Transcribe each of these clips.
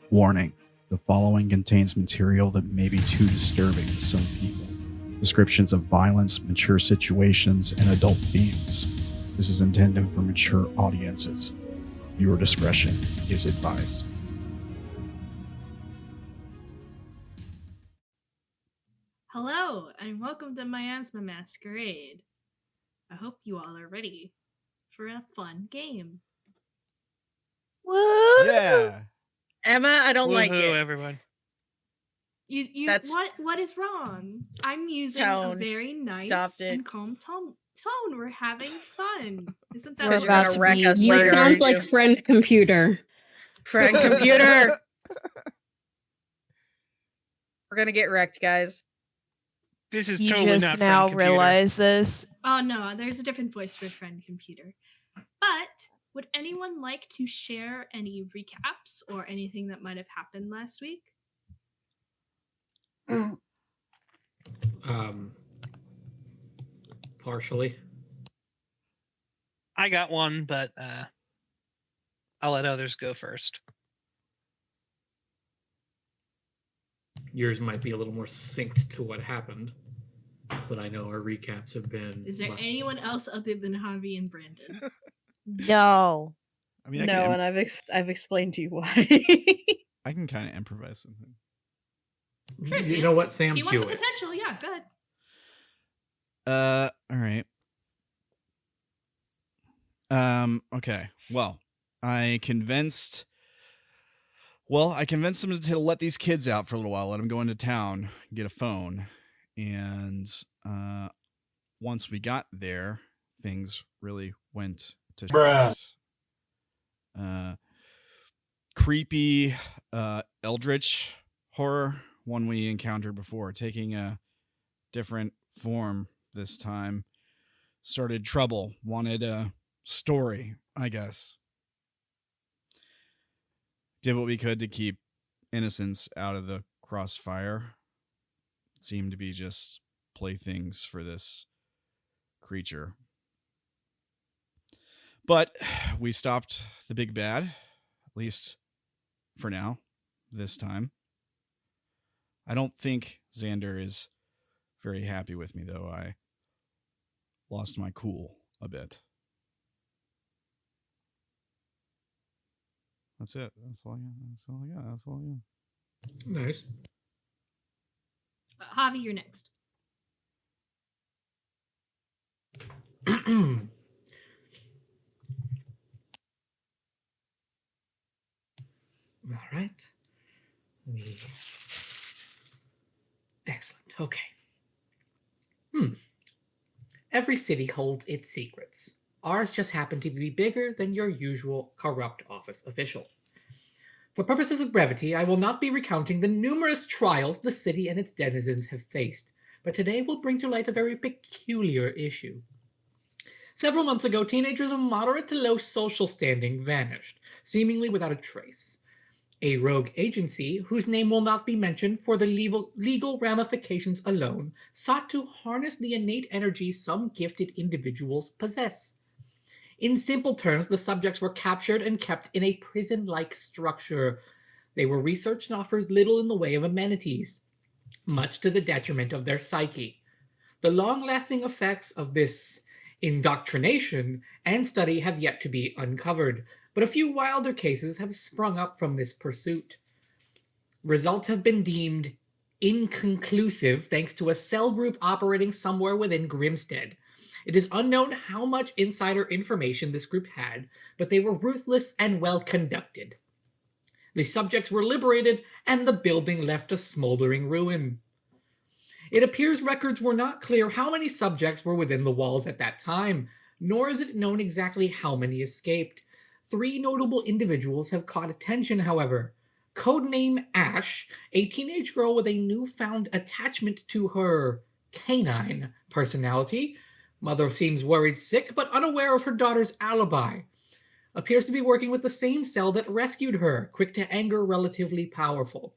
Warning. The following contains material that may be too disturbing to some people. Descriptions of violence, mature situations, and adult themes. This is intended for mature audiences. Viewer discretion is advised. Hello, and welcome to Miasma Masquerade. I hope you all are ready for a fun game. Woo! Yeah. Emma, I don't like Woohoo, it. everyone. That's... What is wrong? I'm using a very nice and calm tone. We're having fun. Isn't that We're about to wreck us. You sound like friend computer. Friend computer. We're gonna get wrecked, guys. This is You totally just not now friend computer. realize this. Oh no, there's a different voice for friend computer. But would anyone like to share any recaps or anything that might have happened last week? Partially. I got one, but I'll let others go first. Yours might be a little more succinct to what happened, but I know our recaps have been... Is there anyone else other than Javi and Brandon? No. I mean, and I've explained to you why. I can kind of improvise something. Sure, You know what, Sam? If you want Do the it. potential, yeah, go ahead. All right. Okay. Well, I convinced them to let these kids out for a little while, let them go into town, get a phone. And once we got there, things really went to shit. Creepy eldritch horror, one we encountered before, taking a different form this time. Started trouble, wanted a story, I guess. Did what we could to keep innocents out of the crossfire. Seemed to be just playthings for this creature. But we stopped the big bad, at least for now, this time. I don't think Zander is very happy with me, though. I lost my cool a bit. That's it. That's all I got. Nice. Javi, you're next. All right. Excellent. Okay. Every city holds its secrets. Ours just happened to be bigger than your usual corrupt office official. For purposes of brevity, I will not be recounting the numerous trials the city and its denizens have faced, but today will bring to light a very peculiar issue. Several months ago, teenagers of moderate to low social standing vanished, seemingly without a trace. A rogue agency, whose name will not be mentioned for the legal ramifications alone, sought to harness the innate energy some gifted individuals possess. In simple terms, the subjects were captured and kept in a prison-like structure. They were researched and offered little in the way of amenities, much to the detriment of their psyche. The long-lasting effects of this indoctrination and study have yet to be uncovered, but a few wilder cases have sprung up from this pursuit. Results have been deemed inconclusive thanks to a cell group operating somewhere within Grimstead. It is unknown how much insider information this group had, but they were ruthless and well conducted. The subjects were liberated, and the building left a smoldering ruin. It appears records were not clear how many subjects were within the walls at that time, nor is it known exactly how many escaped. 3 notable individuals have caught attention, however. Codename Ash, a teenage girl with a newfound attachment to her canine personality, Mother seems worried sick, but unaware of her daughter's alibi. Appears to be working with the same cell that rescued her. Quick to anger, relatively powerful.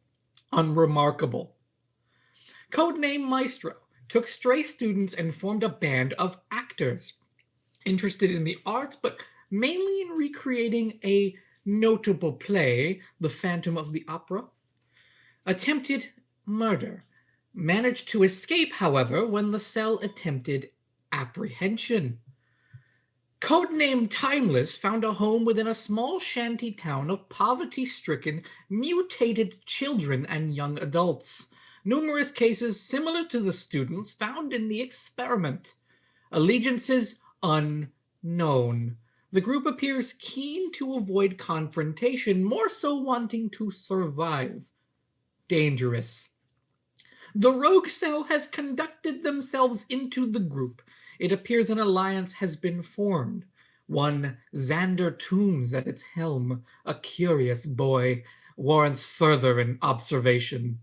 Unremarkable. Codename Maestro. Took stray students and formed a band of actors. Interested in the arts, but mainly in recreating a notable play, The Phantom of the Opera. Attempted murder. Managed to escape, however, when the cell attempted apprehension. Codename Timeless found a home within a small shanty town of poverty-stricken, mutated children and young adults. Numerous cases similar to the students found in the experiment. Allegiances unknown. The group appears keen to avoid confrontation, more so wanting to survive. Dangerous. The rogue cell has conducted themselves into the group. It appears an alliance has been formed. One Zander Toombs at its helm, a curious boy, warrants further an observation.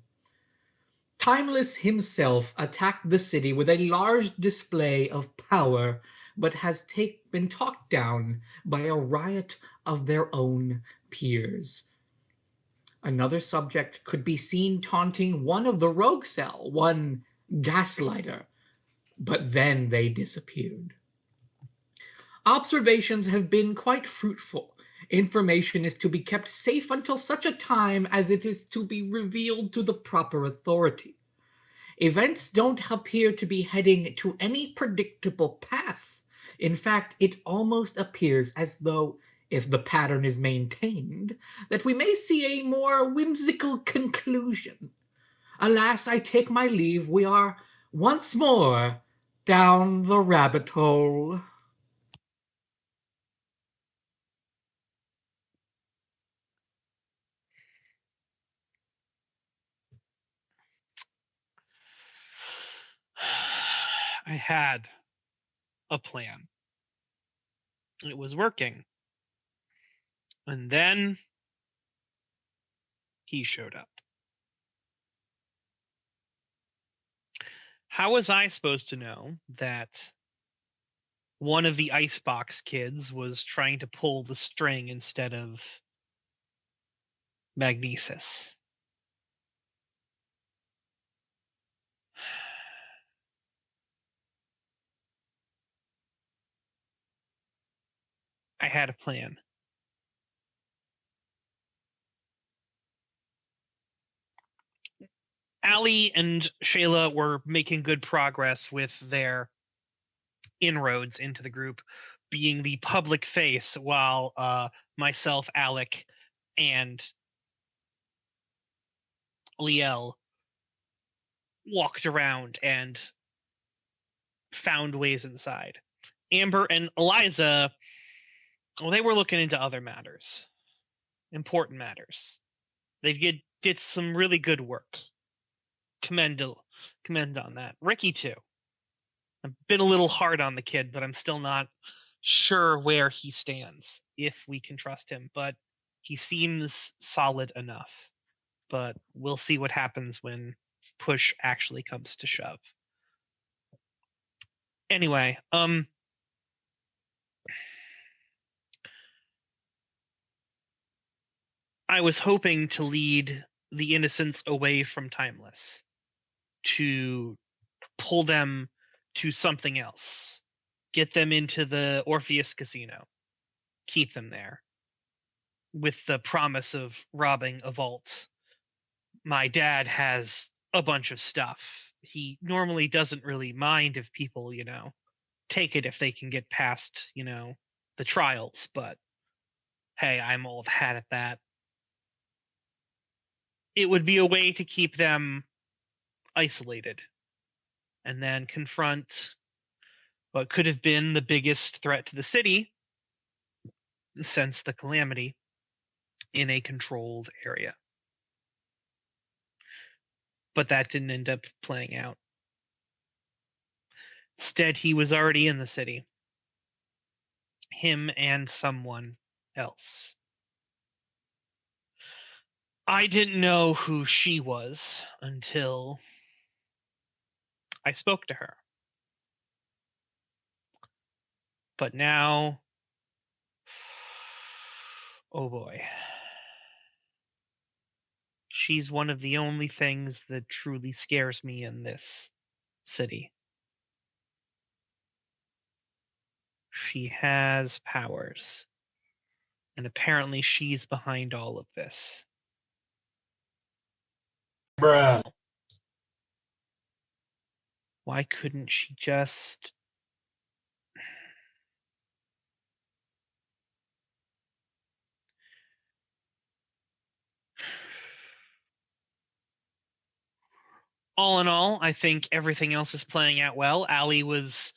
Timeless himself attacked the city with a large display of power, but has been talked down by a riot of their own peers. Another subject could be seen taunting one of the rogue cell, one Gaslighter, but then they disappeared. Observations have been quite fruitful. Information is to be kept safe until such a time as it is to be revealed to the proper authority. Events don't appear to be heading to any predictable path. In fact, it almost appears as though, if the pattern is maintained, that we may see a more whimsical conclusion. Alas, I take my leave. We are once more down the rabbit hole. I had a plan. It was working. And then he showed up. How was I supposed to know that one of the Icebox kids was trying to pull the string instead of Magnesis? I had a plan. Allie and Shayla were making good progress with their inroads into the group, being the public face, while myself, Alec, and Liel walked around and found ways inside. Amber and Eliza, well, they were looking into other matters, important matters. They did some really good work. Commend on that. Ricky too. I've been a little hard on the kid, but I'm still not sure where he stands, if we can trust him, but he seems solid enough. But we'll see what happens when push actually comes to shove. Anyway, I was hoping to lead the innocents away from Timeless, to pull them to something else, get them into the Orpheus Casino, keep them there, with the promise of robbing a vault. My dad has a bunch of stuff. He normally doesn't really mind if people, take it if they can get past, the trials, but hey, I'm old hat at that. It would be a way to keep them isolated and then confront what could have been the biggest threat to the city since the calamity in a controlled area. But that didn't end up playing out. Instead, he was already in the city. Him and someone else. I didn't know who she was until I spoke to her. But now, oh boy. She's one of the only things that truly scares me in this city. She has powers. And apparently she's behind all of this. Bruh. Why couldn't she just... All in all, I think everything else is playing out well. Allie was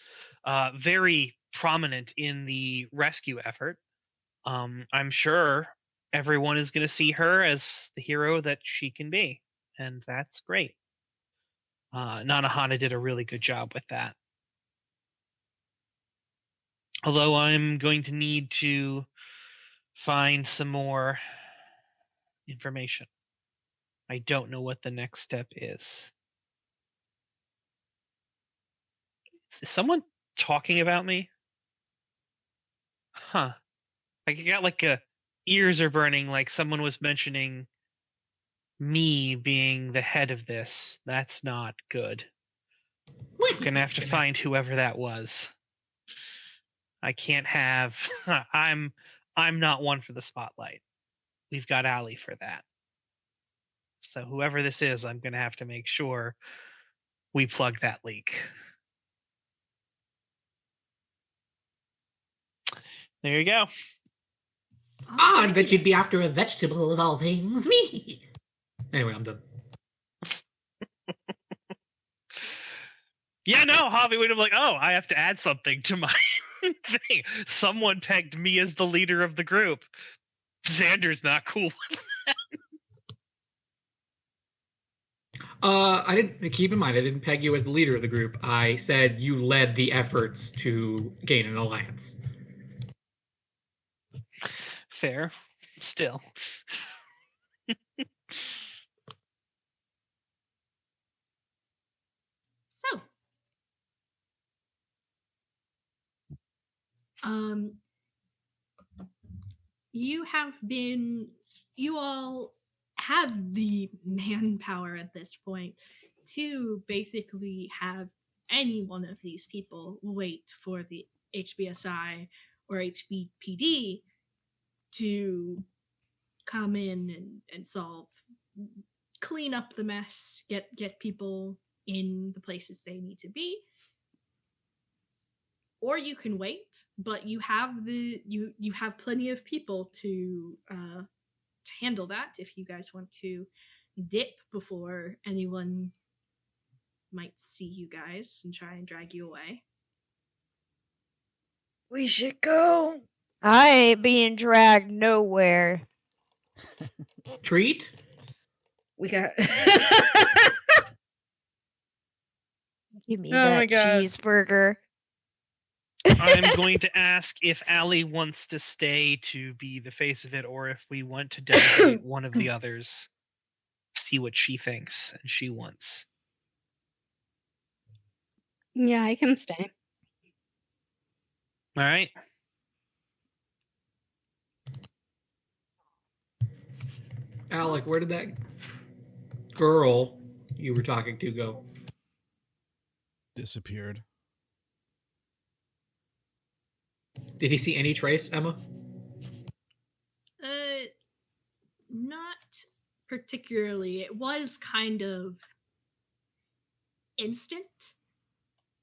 very prominent in the rescue effort. I'm sure everyone is going to see her as the hero that she can be, and that's great. Nanahana did a really good job with that. Although I'm going to need to find some more information. I don't know what the next step is. Is someone talking about me? Huh. I got like ears are burning, like someone was mentioning me being the head of this. That's not good. I'm gonna have to find whoever that was. I can't have... I'm not one for the spotlight. We've got Allie for that. So whoever this is, I'm gonna have to make sure we plug that leak. There you go. Odd that you'd be after a vegetable of all things. Me. Anyway, I'm done. Yeah, no, Javi would have like, oh, I have to add something to my thing. Someone pegged me as the leader of the group. Xander's not cool with that. I didn't keep in mind. I didn't peg you as the leader of the group. I said you led the efforts to gain an alliance. Fair, still. So, you all have the manpower at this point to basically have any one of these people wait for the HBSI or HBPD to come in and clean up the mess, get people in the places they need to be. Or you can wait, but you have you have plenty of people to handle that if you guys want to dip before anyone might see you guys and try and drag you away. We should go. I ain't being dragged nowhere. Treat? We got... Give me Oh my that God. cheeseburger. I'm going to ask if Allie wants to stay to be the face of it, or if we want to delegate one of the others. See what she thinks and she wants. Yeah, I can stay. All right. Alec, where did that girl you were talking to go? Disappeared. Did he see any trace, Emma? Not particularly. It was kind of instant,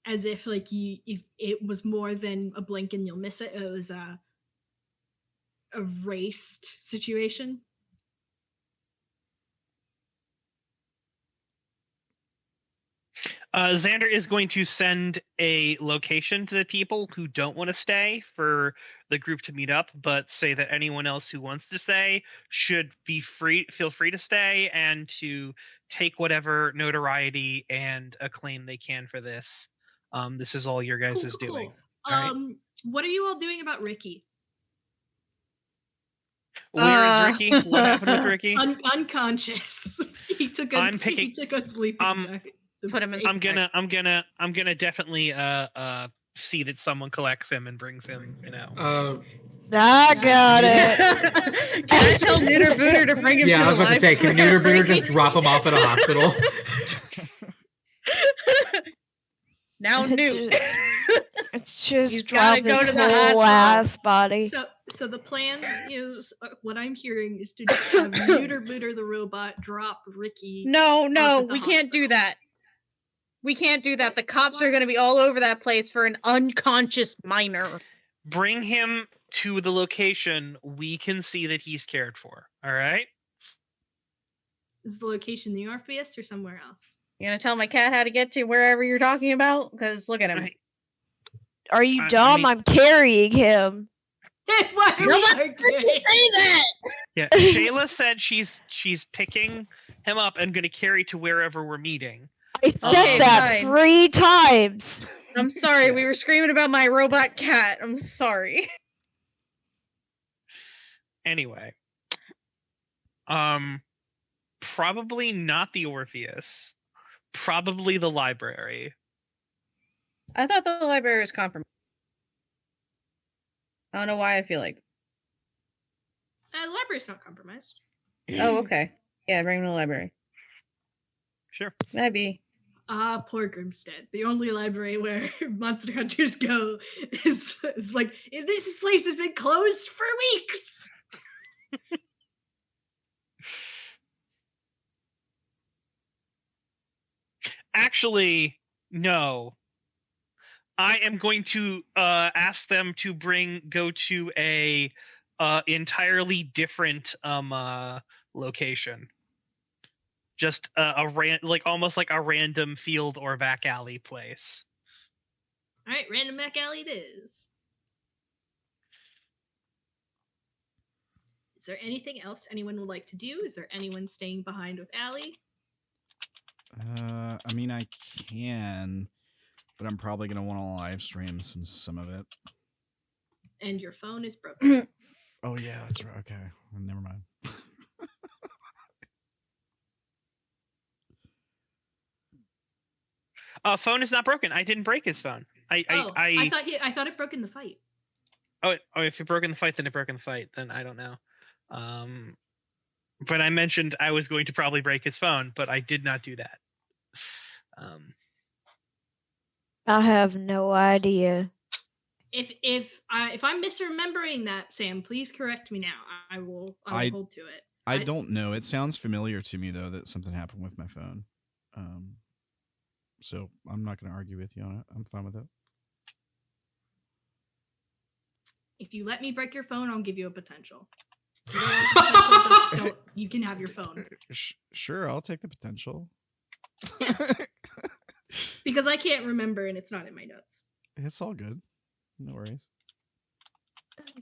as if like if it was more than a blink and you'll miss it. It was a erased situation. Xander is going to send a location to the people who don't want to stay for the group to meet up, but say that anyone else who wants to stay should feel free to stay and to take whatever notoriety and acclaim they can for this. This is all your guys is doing. Cool. Right? What are you all doing about Ricky? Where is Ricky? What happened with Ricky? Unconscious. He took a sleeping time. Put him in. I'm gonna definitely see that someone collects him and brings him, I got it. Can I tell Neuter Booter to bring him Yeah, to I was the about to say, can Neuter Booter just drop him off at a hospital? Now Newt. It's just He's gotta drop go his to the whole hospital. ass body. So the plan is what I'm hearing is to just have Neuter Booter the robot drop Ricky. No, off at the we can't do hospital. that. We can't do that. The cops are going to be all over that place for an unconscious minor. bring him to the location. We can see that he's cared for. All right. Is the location the Orpheus or somewhere else? You gonna tell my cat how to get to wherever you're talking about? Because look at him. Are you I dumb? mean- I'm carrying him. Why are we Nobody arguing? say that. Yeah, Shayla said she's picking him up and going to carry to wherever we're meeting. I said Okay, that fine. 3 times. I'm sorry. We were screaming about my robot cat. I'm sorry. Anyway, probably not the Orpheus. Probably the library. I thought the library was compromised. I don't know why I feel like. The library's not compromised. Oh, okay. Yeah, bring him to the library. Sure. Maybe. Poor Grimstead. The only library where monster hunters go is like, this place has been closed for weeks. Actually, no. I am going to ask them to go to a entirely different location. Just almost like a random field or back alley place. All right, random back alley it is. Is there anything else anyone would like to do? Is there anyone staying behind with Allie? I mean, I can, but I'm probably gonna want to live stream some of it. And your phone is broken. Oh yeah, that's right. Okay, well, never mind. Phone is not broken. I didn't break his phone. I thought it broke in the fight. Oh, if it broke in the fight, then it broke in the fight. Then I don't know. But I mentioned I was going to probably break his phone, but I did not do that. I have no idea. If I'm misremembering that, Sam, please correct me now. I will hold to it. I don't know. It sounds familiar to me though that something happened with my phone. So I'm not going to argue with you on it. I'm fine with it. If you let me break your phone, I'll give you a potential. If you don't want the potential, you can have your phone. Sure, I'll take the potential. Because I can't remember and it's not in my notes. It's all good. No worries.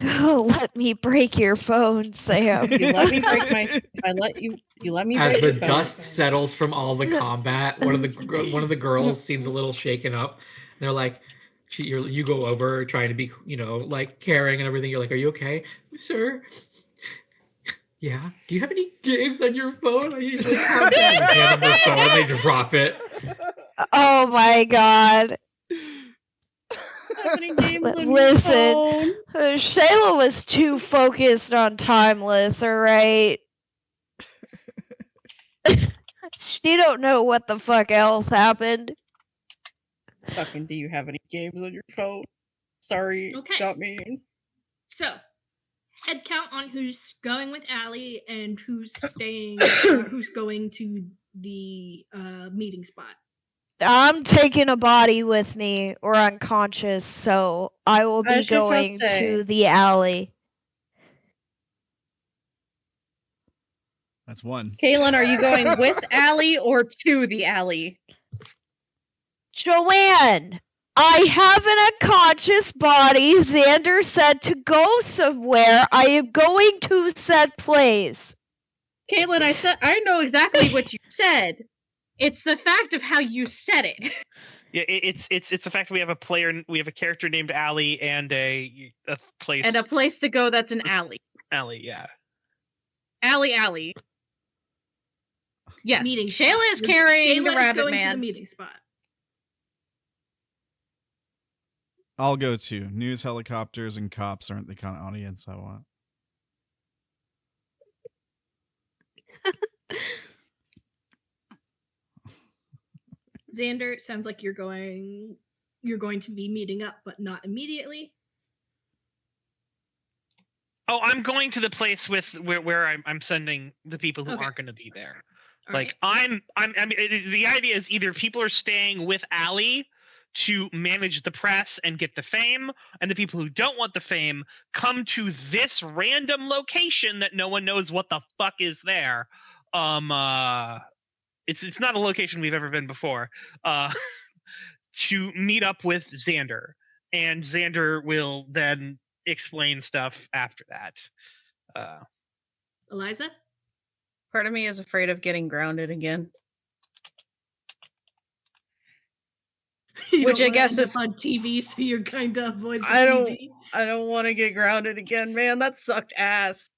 Let me break your phone, Sam. You let me break my. I let you. You let me. As break the your phone. dust settles from all the combat, one of the girls seems a little shaken up. They're like, you go over trying to be, like caring and everything. You're like, "Are you okay, sir? Yeah. Do you have any games on your phone?" I usually calm down. You hand them their phone, they drop it. Oh my god. Listen, Shayla was too focused on Timeless, alright? She don't know what the fuck else happened. Fucking, do you have any games on your phone? Sorry, Okay. got me. So, head count on who's going with Allie and who's staying, who's going to the meeting spot. I'm taking a body with me or unconscious, so I will be going to the alley. That's one. Kaylin, are you going with Allie or to the alley? Joeann, I have an unconscious body. Xander said to go somewhere. I am going to said place. Kaylin, I know exactly what you said. It's the fact of how you said it. Yeah, it's the fact that we have a character named Allie and a place And a place to go that's an alley. Allie, yeah. Alley. Yes, Meeting Shayla spot. is carrying Shayla the is rabbit going man. to the meeting spot. I'll go too. News helicopters and cops aren't the kind of audience I want. Xander, it sounds like you're going to be meeting up, but not immediately. Oh, I'm going to the place with where I'm sending the people who Okay. aren't going to be there. All Like right. I mean, the idea is either people are staying with Allie to manage the press and get the fame, and the people who don't want the fame come to this random location that no one knows what the fuck is there. It's not a location we've ever been before. To meet up with Xander, and Xander will then explain stuff after that. Eliza? Part of me is afraid of getting grounded again. You Which don't I wanna guess end up is- on TV, so you're kind of avoid the I don't- TV. I don't want to get grounded again, man. That sucked ass.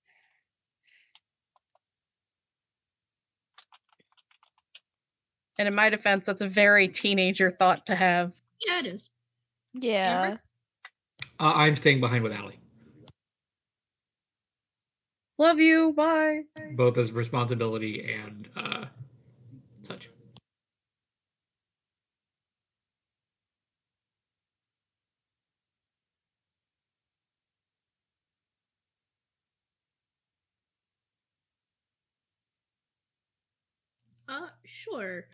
And in my defense, that's a very teenager thought to have. Yeah, it is. Yeah. Amber? I'm staying behind with Allie, Love you. Bye. both as responsibility and such. Sure.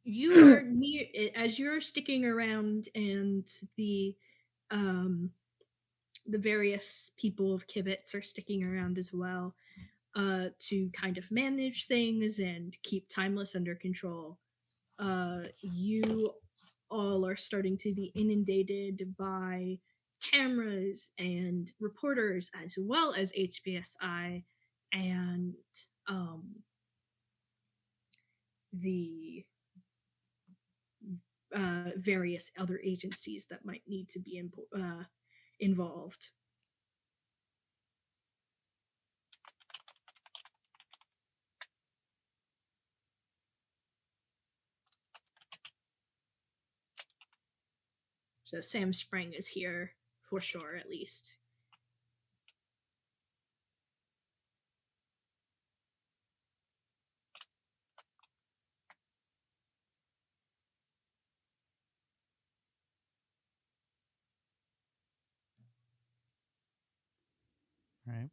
You are near as you're sticking around, and the various people of Kibitz are sticking around as well, to kind of manage things and keep Timeless under control. You all are starting to be inundated by cameras and reporters, as well as HBSI and the various other agencies that might need to be involved. So Sam Spring is here for sure, at least. All right.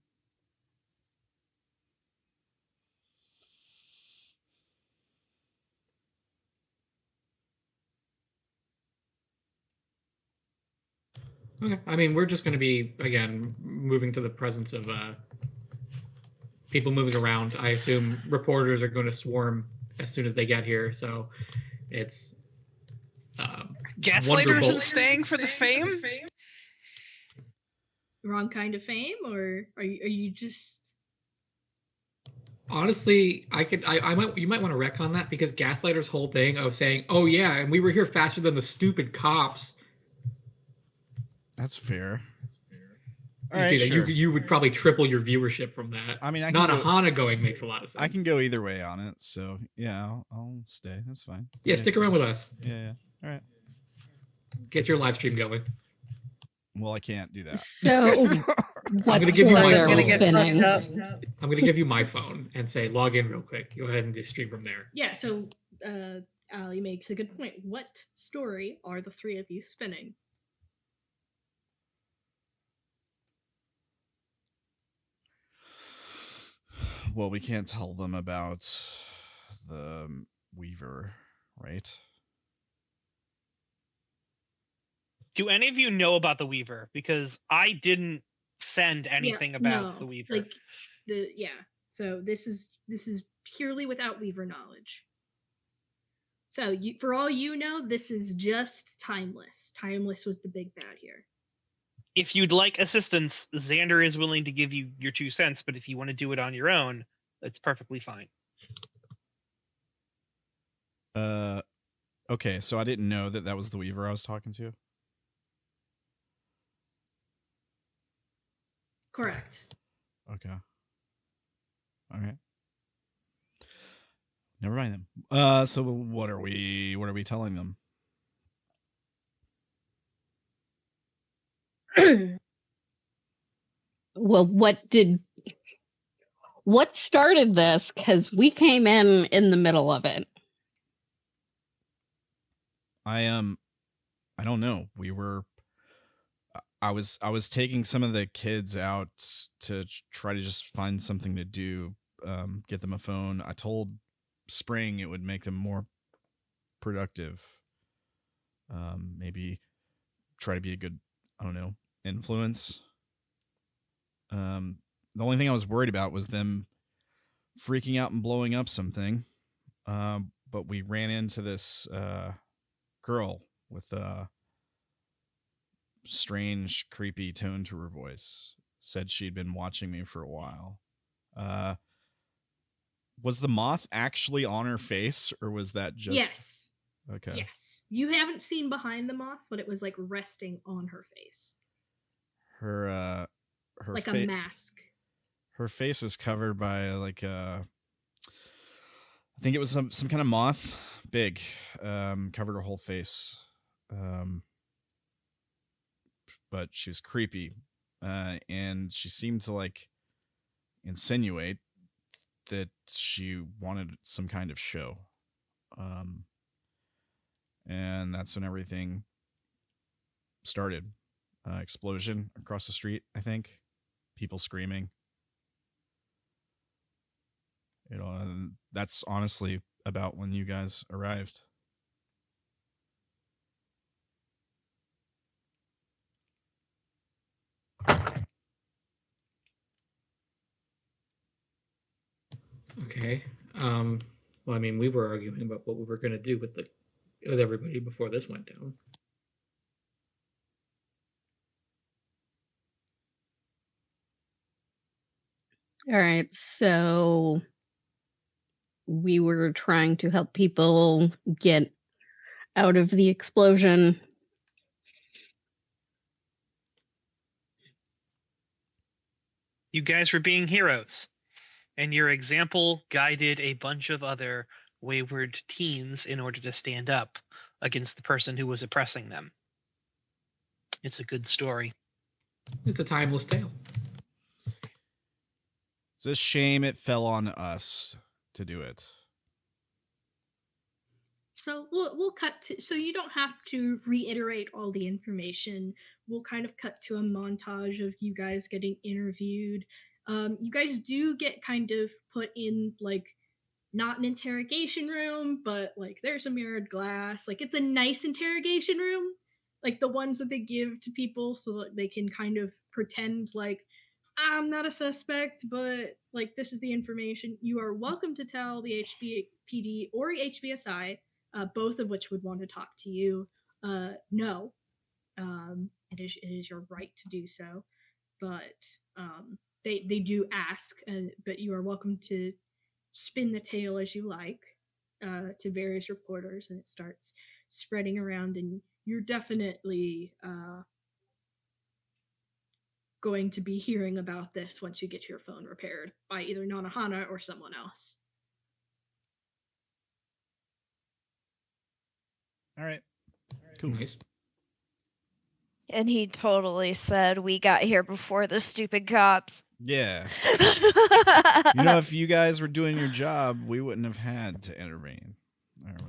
Okay. I mean, we're just going to be, again, moving to the presence of people moving around. I assume reporters are going to swarm as soon as they get here, so it's Gaslighter Wonderbolt. isn't staying for the fame? Wrong kind of fame, or are you just? Honestly, you might want to retcon that, because Gaslighter's whole thing of saying, "Oh yeah, and we were here faster than the stupid cops." That's fair. All right, Okay, sure. you would probably triple your viewership from that. I mean, I can go, Nanahana going makes a lot of sense. I can go either way on it, so yeah, I'll stay. That's fine. Yeah, stick around with us. Yeah. All right. Get your live stream going. Well, I can't do that. So, I'm what gonna give you my are phone. we spinning? I'm gonna give you my phone and say log in real quick. Go ahead and do stream from there. Yeah. So Allie makes a good point. What story are the three of you spinning? Well, we can't tell them about the Weaver, right? Do any of you know about the Weaver? Because I didn't send anything about the Weaver. Like So this is purely without Weaver knowledge. So for all you know, this is just Timeless. Timeless was the big bad here. If you'd like assistance, Xander is willing to give you your 2 cents, but if you want to do it on your own, that's perfectly fine. Okay, so I didn't know that was the Weaver I was talking to. Correct. Okay. All right. Never mind them. So what are we telling them? Well, what started this? Because we came in the middle of it. I don't know. I was taking some of the kids out to try to just find something to do, get them a phone. I told Spring it would make them more productive. Maybe try to be a good, I don't know, influence. The only thing I was worried about was them freaking out and blowing up something. But we ran into this girl with a strange, creepy tone to her voice. Said she'd been watching me for a while. Was the moth actually on her face, or was that just... Yes. Okay. Yes. You haven't seen behind the moth, but it was like resting on her face. Her like a mask. Her face was covered by like I think it was some kind of moth, big, covered her whole face. But she was creepy, and she seemed to like insinuate that she wanted some kind of show. And that's when everything started. Explosion across the street, I think. People screaming. You know, and that's honestly about when you guys arrived. Okay. Well, I mean, we were arguing about what we were going to do with everybody before this went down. All right, so we were trying to help people get out of the explosion. You guys were being heroes, and your example guided a bunch of other wayward teens in order to stand up against the person who was oppressing them. It's a good story. It's a timeless tale. It's a shame it fell on us to do it. So we'll cut to, so you don't have to reiterate all the information. We'll kind of cut to a montage of you guys getting interviewed. You guys do get kind of put in like not an interrogation room, but like there's a mirrored glass. Like it's a nice interrogation room, like the ones that they give to people so that they can kind of pretend like I'm not a suspect, but like this is the information. You are welcome to tell the HBPD or HBSI, both of which would want to talk to you. No, it is your right to do so, but they do ask, but you are welcome to spin the tale as you like to various reporters, and it starts spreading around, and you're definitely going to be hearing about this once you get your phone repaired by either Nanahana or someone else. All right. Cool. Nice. And he totally said we got here before the stupid cops. Yeah. You know, if you guys were doing your job, we wouldn't have had to intervene.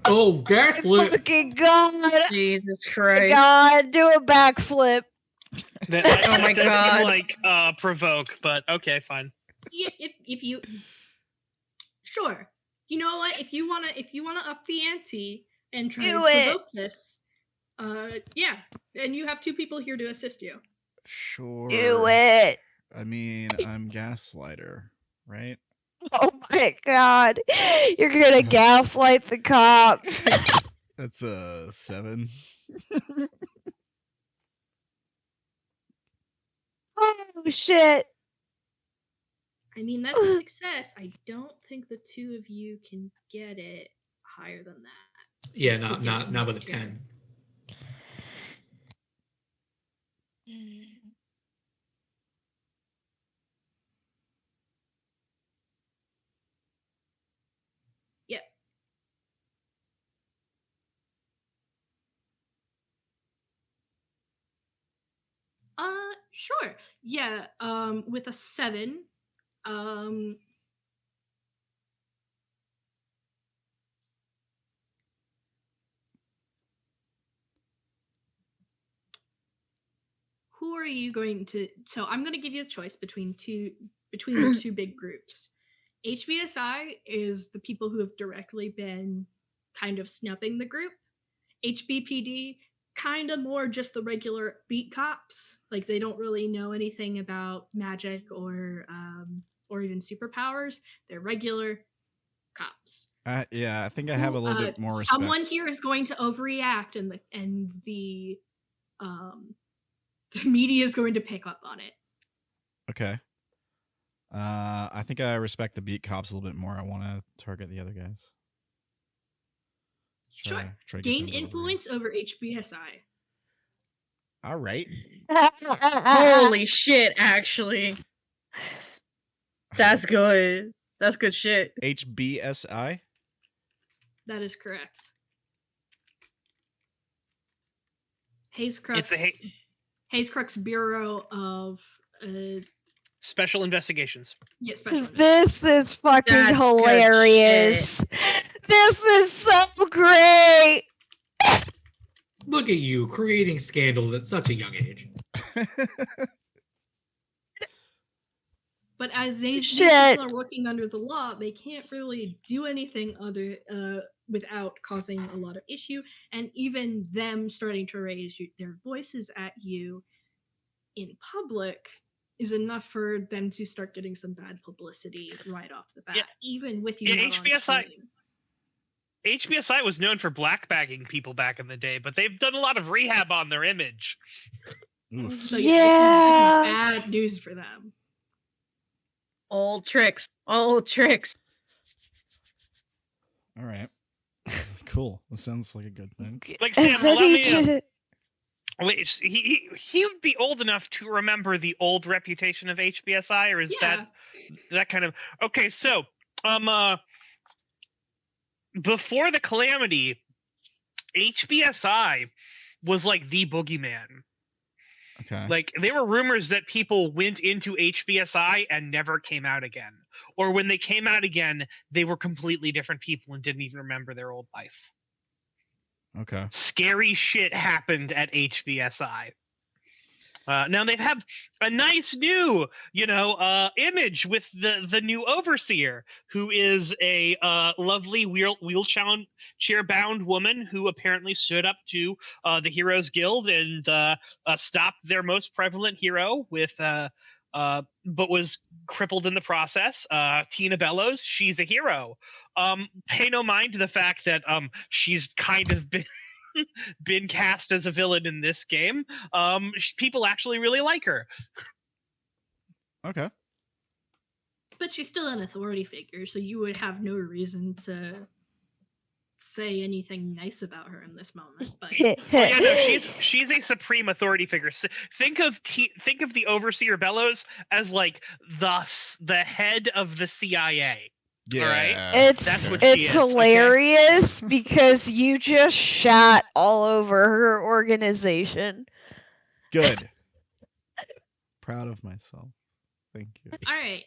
Oh, Gaslit! Fucking God! Jesus Oh my Christ. God, do a backflip. That Oh my doesn't God. like provoke, but okay, fine. Yeah, if you sure, you know what? If you wanna up the ante and try Do to it. provoke this, yeah, and you have two people here to assist you. Sure. Do it. I mean, I'm Gaslighter, right? Oh my God. You're gonna gaslight the cops. That's a 7. Oh shit. I mean, that's a success. I don't think the two of you can get it higher than that. Yeah, to get not to with a Masquerade. 10. Yep. Sure. Yeah. With a 7, who are you going to? So I'm going to give you a choice between the two big groups. HBSI is the people who have directly been kind of snubbing the group. HBPD, kind of more just the regular beat cops. Like they don't really know anything about magic or even superpowers. They're regular cops. Yeah, I think I have a little bit more respect. Someone here is going to overreact, and the media is going to pick up on it. Okay. I think I respect the beat cops a little bit more. I want to target the other guys. Sure. Gain influence over HBSI. All right. Holy shit, actually. That's good. That's good shit. HBSI? That is correct. Hazecrux. Hazecrux Bureau of Special Investigations. Yeah, special. This is fucking hilarious. This is so great. Look at you creating scandals at such a young age. But as these people are working under the law, they can't really do anything other without causing a lot of issue, and even them starting to raise their voices at you in public is enough for them to start getting some bad publicity right off the bat, even with you not on screen. HBSI was known for blackbagging people back in the day, but they've done a lot of rehab on their image. So this is bad news for them. Old tricks. Old tricks. All right. Cool. That sounds like a good thing. Like, Sam, allow me wait, he would be old enough to remember the old reputation of HBSI, or is that kind of... Okay, so, before the calamity, HBSI was like the boogeyman. Okay. Like, there were rumors that people went into HBSI and never came out again. Or when they came out again, they were completely different people and didn't even remember their old life. Okay. Scary shit happened at HBSI. Now they have a nice new, image with the new overseer, who is a lovely wheelchair-bound woman who apparently stood up to the Heroes Guild and stopped their most prevalent hero with, but was crippled in the process. Tina Bellows, she's a hero. Pay no mind to the fact that she's kind of been cast as a villain in this game. People actually really like her. Okay. But she's still an authority figure, so you would have no reason to say anything nice about her in this moment. But she's a supreme authority figure. Think of the Overseer Bellows as like the head of the CIA. Yeah. All right? That's what she is. It's hilarious because you just shat all over her organization. Good. Proud of myself. Thank you. All right.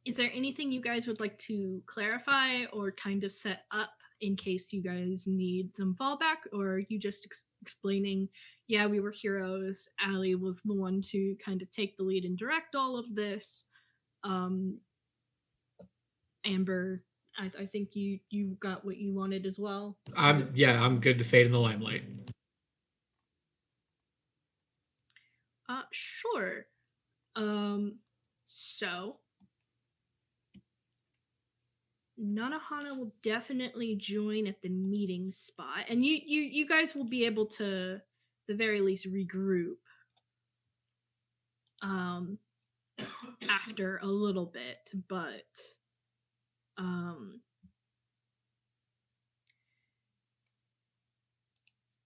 Is there anything you guys would like to clarify or kind of set up in case you guys need some fallback, or are you just explaining, yeah, we were heroes, Allie was the one to kind of take the lead and direct all of this. Amber, I think you got what you wanted as well. I'm good to fade in the limelight. Sure. So Nanahana will definitely join at the meeting spot, and you guys will be able to, at the very least, regroup after a little bit, but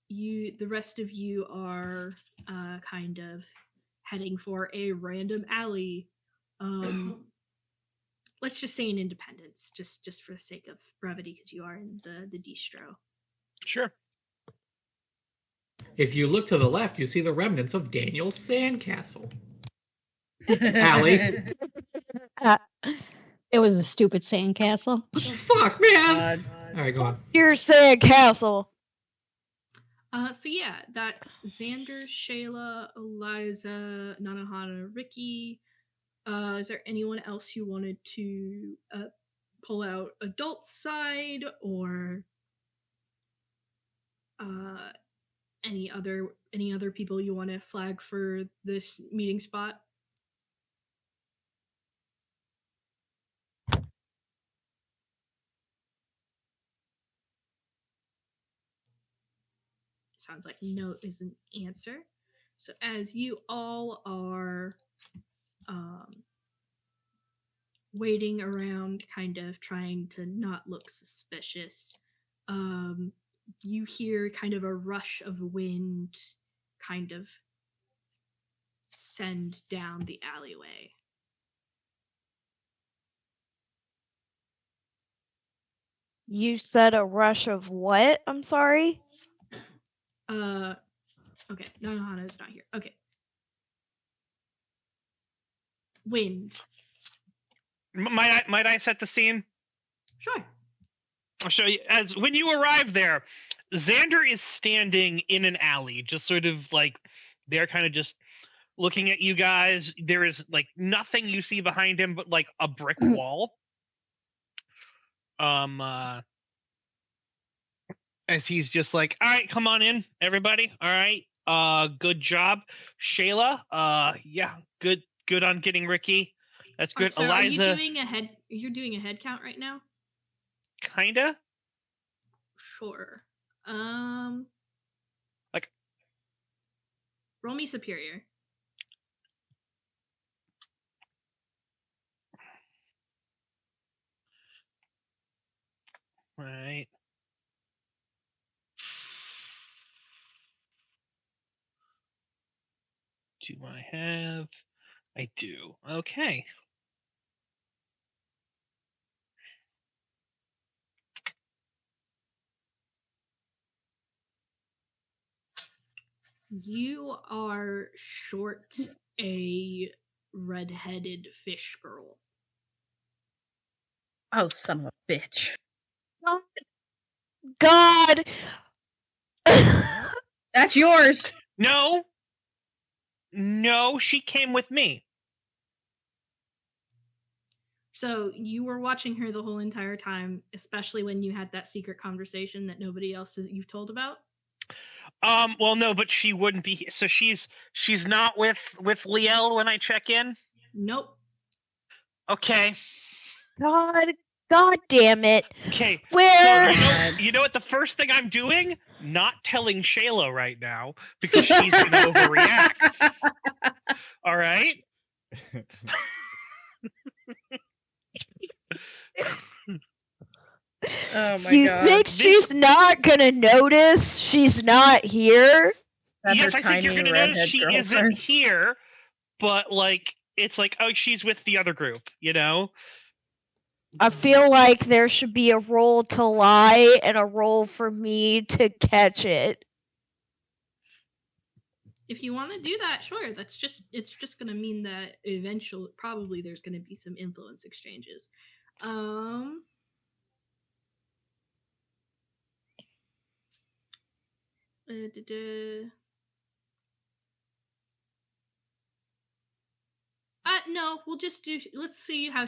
the rest of you are kind of heading for a random alley. Let's just say in Independence, just for the sake of brevity, because you are in the distro. Sure. If you look to the left, you see the remnants of Daniel's sandcastle. Allie. It was a stupid sandcastle. Fuck, man! Alright, go on. Your sandcastle. So yeah, that's Xander, Shayla, Eliza, Nanohana, Ricky. Is there anyone else you wanted to pull out adult side or any other people you want to flag for this meeting spot? Sounds like no is an answer. So as you all are waiting around, kind of trying to not look suspicious, you hear kind of a rush of wind kind of send down the alleyway. You said a rush of what? I'm sorry? Okay, Nanohana's not here. Okay. Wind. Might I set the scene? Sure. I'll show you. As when you arrive there, Zander is standing in an alley, just sort of like they're kind of just looking at you guys. There is like nothing you see behind him but like a brick wall. As he's just like, all right, come on in, everybody. All right. Good job. Shayla. Yeah, good on getting Ricky. That's good. Right, so Eliza. You're doing a head count right now? Kinda. Sure. Like, roll me superior. right. Do I have? I do. Okay. You are short a red-headed fish girl. Oh, son of a bitch. God! That's yours. No, she came with me. So you were watching her the whole entire time, especially when you had that secret conversation that nobody else you've told about? Well, no, but she wouldn't be. So she's not with Liel when I check in. Nope. Okay. God damn it. Okay. Where? So you know what? The first thing I'm doing, not telling Shayla right now because she's gonna overreact. All right. Oh my you god. think she's not gonna notice she's not here? That's yes, her I think you're tiny gonna notice redhead she girlfriend. isn't here, but like it's like, oh, she's with the other group, you know? I feel like there should be a roll to lie and a roll for me to catch it. If you want to do that, sure. It's just going to mean that eventually, probably there's going to be some influence exchanges. No, we'll just do. Let's see how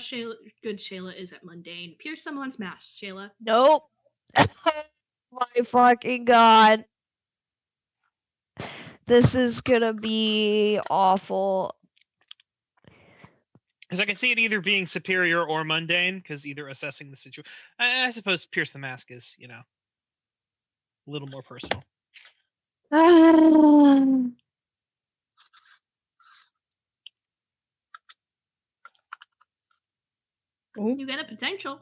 good Shayla is at mundane. Pierce someone's mask, Shayla. Nope. My fucking god. This is gonna be awful. Because I can see it either being superior or mundane, because either assessing the situation. I suppose Pierce the Mask is, a little more personal. You get a potential.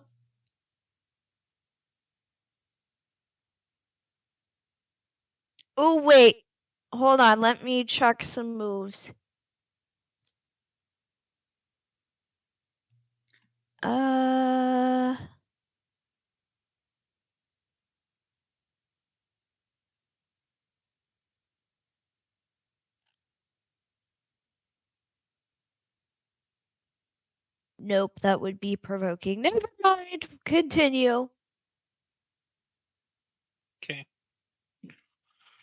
Oh, wait. Hold on. Let me check some moves. Nope, that would be provoking. Never mind. Continue. Okay.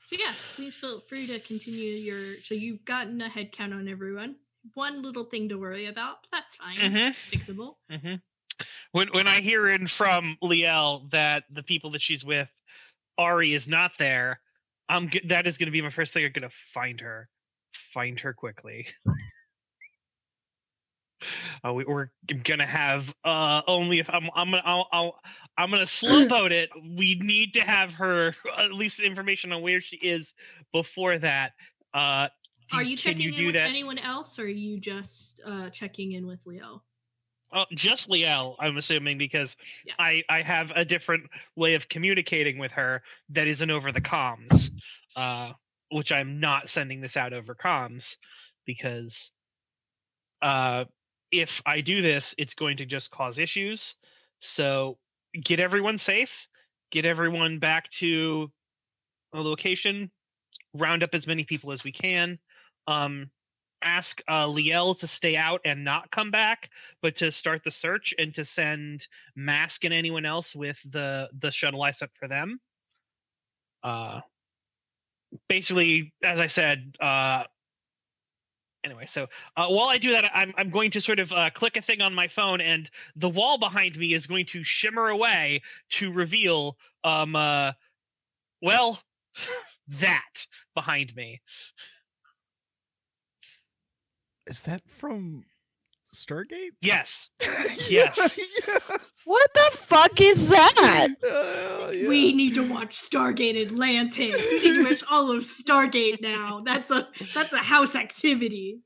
So yeah, please feel free to continue your. So you've gotten a head count on everyone. One little thing to worry about. That's fine. Fixable. When I hear in from Liel that the people that she's with, Ari is not there, that is going to be my first thing. I'm going to find her quickly. We're gonna have only if I'm gonna slow boat it. We need to have her at least information on where she is before that. Are you checking in with anyone else, or are you just checking in with Leo? Just Liel, I'm assuming, because I have a different way of communicating with her that isn't over the comms, which I'm not sending this out over comms because if I do this, it's going to just cause issues. So get everyone safe, get everyone back to a location, round up as many people as we can. Ask Liel to stay out and not come back, but to start the search and to send Mask and anyone else with the shuttle I sent for them. Basically, as I said, anyway, so while I do that, I'm going to sort of click a thing on my phone, and the wall behind me is going to shimmer away to reveal, that behind me. Is that from Stargate? Yes. Yes. Yes. What the fuck is that? Yeah. We need to watch Stargate Atlantis. We need to watch all of Stargate now. That's a house activity.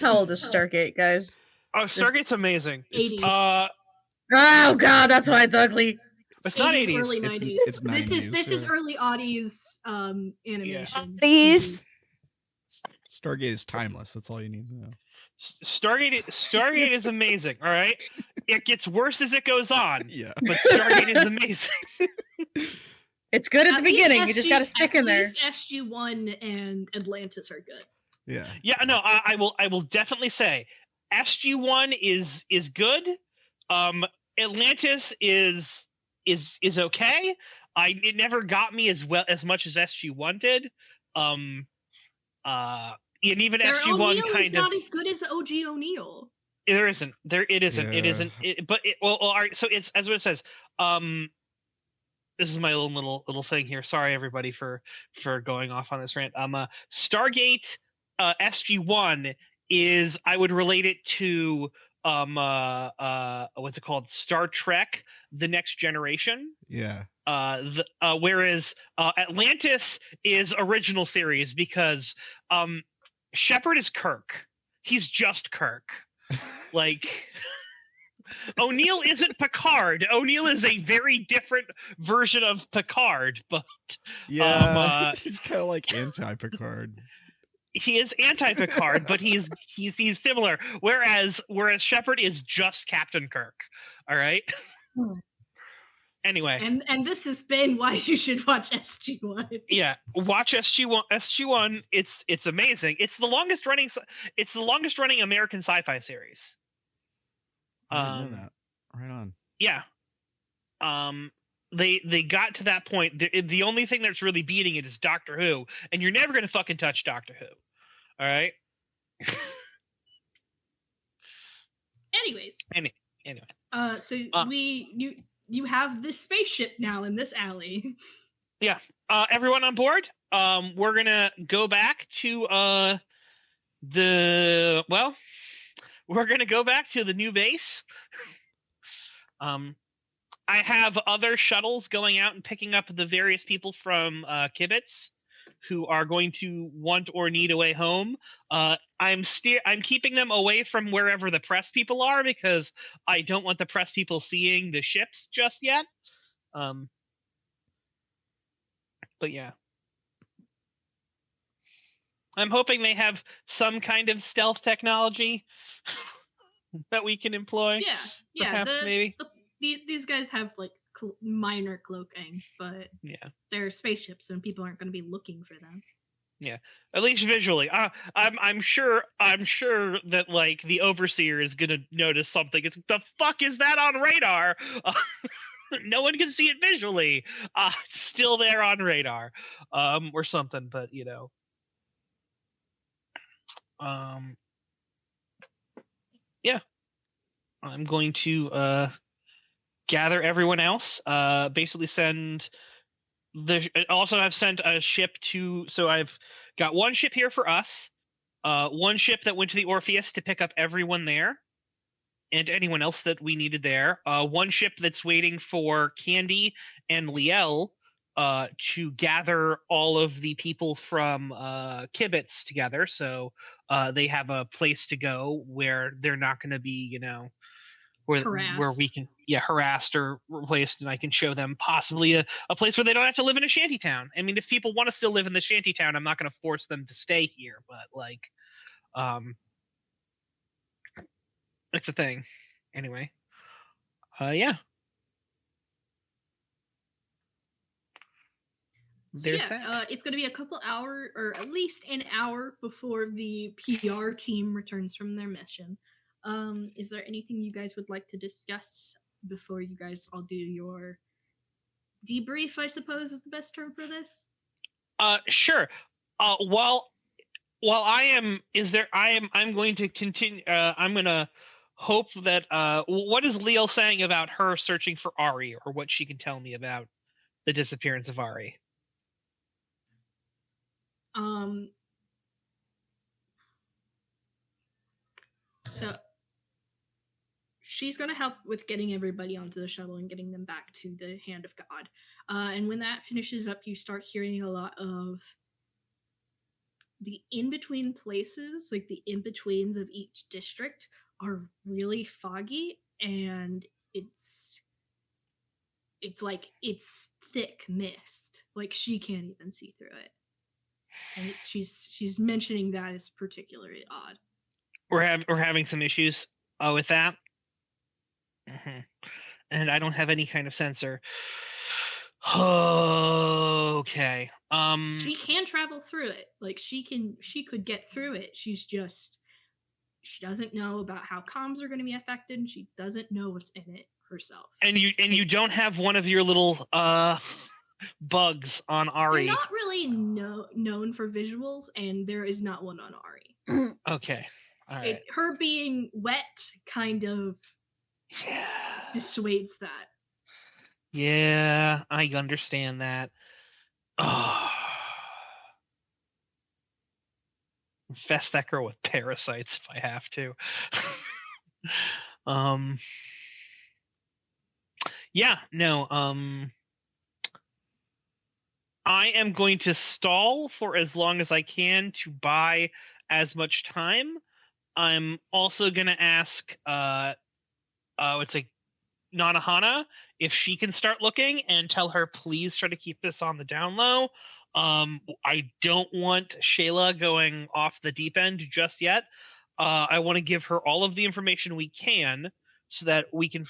How old is Stargate, guys? Oh, Stargate's amazing. 80s. Oh god, that's why it's ugly. It's not 80s. Early 90s. It's 90s, This is early Audie's animation. Please. Stargate is timeless. That's all you need to know. Stargate is amazing. All right, it gets worse as it goes on. Yeah, but Stargate is amazing. It's good at the beginning. You just got to stick in there. At least SG-1 and Atlantis are good. Yeah. Yeah. No, I will definitely say SG-1 is good. Atlantis is okay. It never got me as much as SG-1 did. And even Their SG-1 O'Neill kind is of not as good as OG O'Neill. There isn't. It isn't. Yeah. It isn't. All right. So it's as what it says. This is my own little thing here. Sorry, everybody, for going off on this rant. Stargate SG-1 is, I would relate it to what's it called? Star Trek: The Next Generation. Yeah. Whereas Atlantis is original series because Shepard is Kirk. He's just Kirk. Like, O'Neill isn't Picard. O'Neill is a very different version of Picard, but yeah, he's kind of like anti-Picard. He is anti-Picard, but he's similar. Whereas Shepard is just Captain Kirk. All right. Anyway, and this has been why you should watch SG-1. Yeah, watch SG-1. SG-1, it's amazing. It's the longest running American sci-fi series. I didn't know that. Right on. Yeah. They got to that point. The only thing that's really beating it is Doctor Who, and you're never gonna fucking touch Doctor Who. All right. Anyways. Anyway. So you have this spaceship now in this alley. Yeah. Everyone on board? We're gonna go back to we're gonna go back to the new base. I have other shuttles going out and picking up the various people from Kibitz who are going to want or need a way home. I'm keeping them away from wherever the press people are because I don't want the press people seeing the ships just yet. But yeah. I'm hoping they have some kind of stealth technology that we can employ. Yeah. Perhaps, maybe. These guys have like minor cloaking, but yeah, they're spaceships and people aren't going to be looking for them. At least visually. I'm sure that like the overseer is gonna notice something. It's the fuck is that on radar? No one can see it visually. It's still there on radar, or something. But yeah. I'm going to gather everyone else. Basically send also have sent a ship to. So I've got one ship here for us. One ship that went to the Orpheus to pick up everyone there and anyone else that we needed there. One ship that's waiting for Candy and Liel to gather all of the people from Kibitz together, so they have a place to go where they're not going to be, where we Harassed. can harassed or replaced, and I can show them possibly a place where they don't have to live in a shanty town. I mean, if people want to still live in the shanty town, I'm not going to force them to stay here, but like it's a thing anyway. Yeah, So there's yeah, that. it's going to be a couple hour, or at least an hour before the PR team returns from their mission. Is there anything you guys would like to discuss before you guys all do your debrief? I suppose is the best term for this. Sure. While I'm going to continue. I'm gonna hope that. What is Leo saying about her searching for Ari, or what she can tell me about the disappearance of Ari? So she's going to help with getting everybody onto the shuttle and getting them back to the Hand of God. And when that finishes up, you start hearing a lot of the in-between places, like the in-betweens of each district are really foggy, and it's thick mist. Like she can't even see through it. And she's mentioning that is particularly odd. We're having some issues with that. Mm-hmm. And I don't have any kind of sensor. Okay. She can travel through it. Like she could get through it. She doesn't know about how comms are going to be affected, and she doesn't know what's in it herself. And you don't have one of your little bugs on Ari. They're not really known for visuals, and there is not one on Ari. Okay. All right. Her being wet kind of dissuades that. Yeah, I understand that. Oh. Infest that girl with parasites if I have to. Yeah, no, I am going to stall for as long as I can to buy as much time. I'm also gonna ask it's like Nanahana if she can start looking, and tell her please try to keep this on the down low. I don't want Shayla going off the deep end just yet. I want to give her all of the information we can so that we can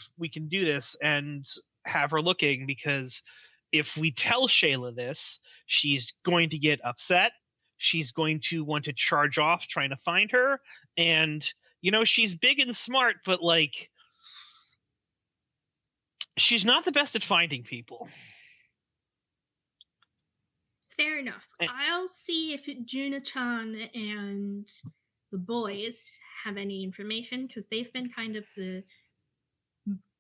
do this and have her looking, because if we tell Shayla this, she's going to get upset. She's going to want to charge off trying to find her, and she's big and smart, but like she's not the best at finding people. Fair enough. I'll see if Juna-chan and the boys have any information, because they've been kind of the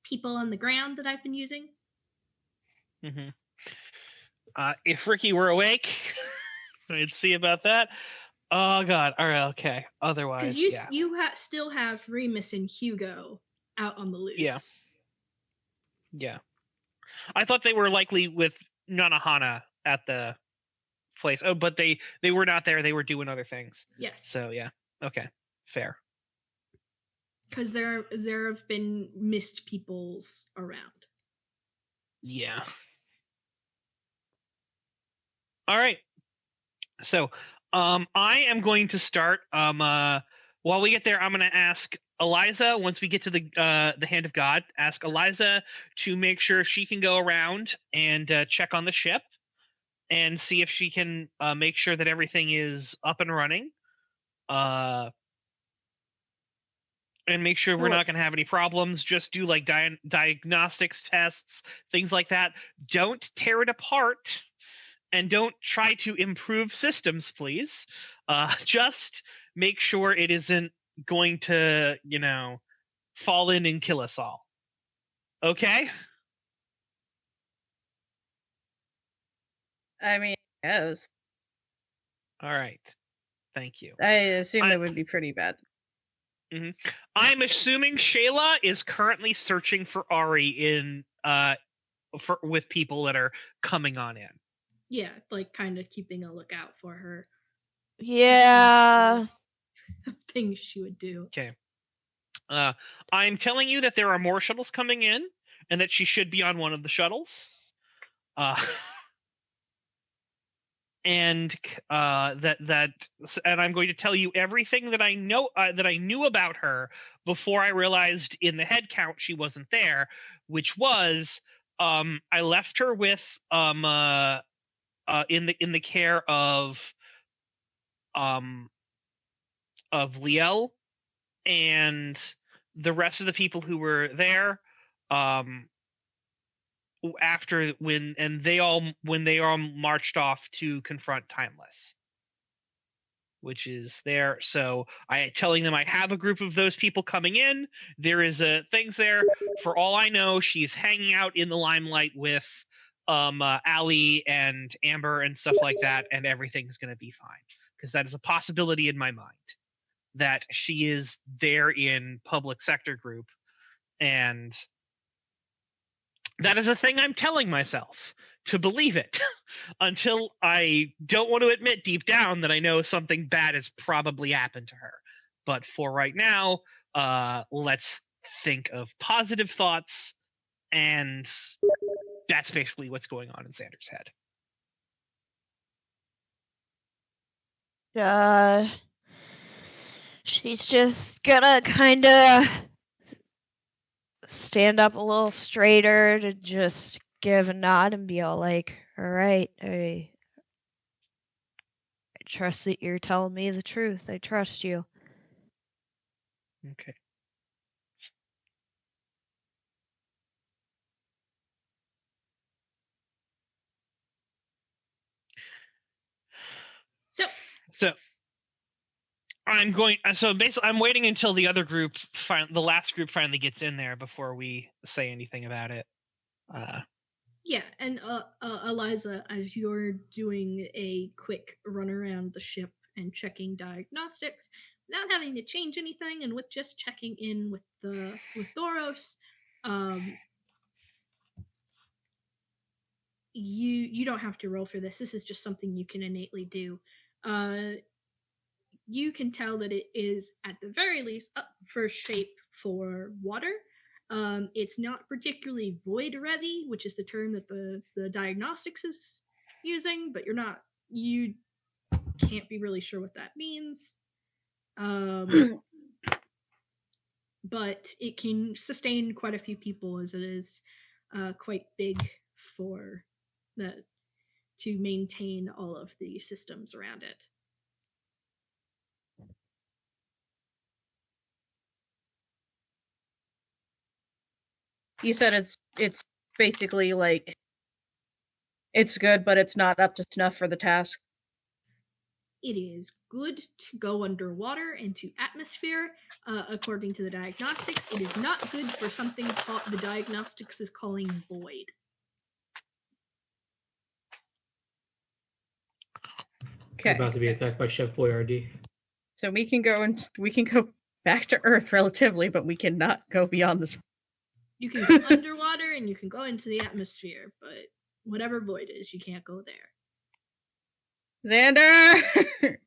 people on the ground that I've been using. Mm-hmm. If Ricky were awake, I'd see about that. Oh God! All right, okay. Otherwise, because you still have Remus and Hugo out on the loose. Yeah. I thought they were likely with Nanahana at the place. Oh, but they were not there. They were doing other things. Yes. So yeah. Okay. Fair. Because there have been missed peoples around. Yeah. All right. So, I am going to start. While we get there, I'm going to ask Eliza. Once we get to the Hand of God, ask Eliza to make sure she can go around and check on the ship. and see if she can make sure that everything is up and running. And make sure we're not going to have any problems. Just do like diagnostics tests, things like that. Don't tear it apart, and don't try to improve systems, please. Just make sure it isn't going to, fall in and kill us all. Okay? I mean, yes. All right. Thank you. I assume it would be pretty bad. Mm-hmm. I'm assuming Shayla is currently searching for Ari with people that are coming on in. Yeah, like kind of keeping a lookout for her. Yeah. Things she would do. Okay. I'm telling you that there are more shuttles coming in, and that she should be on one of the shuttles. And and I'm going to tell you everything that I know that I knew about her before I realized in the head count she wasn't there, which was I left her with in the care of Liel and the rest of the people who were there when they all marched off to confront Timeless, which is there. So telling them I have a group of those people coming in. There is things there. For all I know, she's hanging out in the limelight with Allie and Amber and stuff like that, and everything's going to be fine, because that is a possibility in my mind that she is there in public sector group, and that is a thing I'm telling myself to believe it until I don't want to admit deep down that I know something bad has probably happened to her. But for right now, let's think of positive thoughts, and that's basically what's going on in Xander's head. She's just gonna kind of stand up a little straighter to just give a nod and be all like, all right, I trust that you're telling me the truth. I trust you. Okay. So I'm going. So basically, I'm waiting until the other group, the last group, finally gets in there before we say anything about it. Yeah, and Eliza, as you're doing a quick run around the ship and checking diagnostics, without having to change anything, and with just checking in with Thoros, you don't have to roll for this. This is just something you can innately do. You can tell that it is at the very least up for shape for water. It's not particularly void ready, which is the term that the diagnostics is using, but you can't be really sure what that means. But it can sustain quite a few people, as it is quite big for to maintain all of the systems around it. You said it's basically like it's good, but it's not up to snuff for the task. It is good to go underwater into atmosphere. According to the diagnostics, it is not good for something the diagnostics is calling void. Okay. We're about to be attacked by Chef Boyardee. So we can go back to Earth relatively, but we cannot go beyond this. You can go underwater and you can go into the atmosphere, but whatever void is, you can't go there. Xander!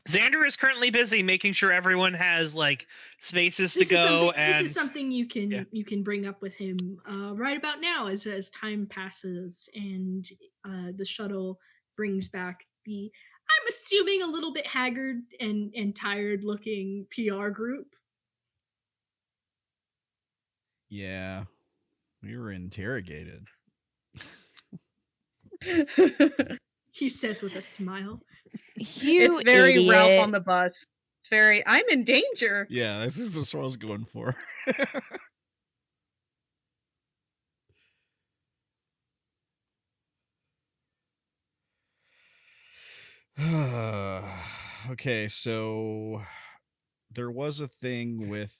Xander is currently busy making sure everyone has like spaces to go. This is something you can bring up with him right about now as time passes and the shuttle brings back the, I'm assuming, a little bit haggard and tired looking PR group. Yeah, we were interrogated. He says with a smile. You It's very idiot. Ralph on the bus. It's very, I'm in danger. Yeah, this is what I was going for. Okay, so there was a thing with,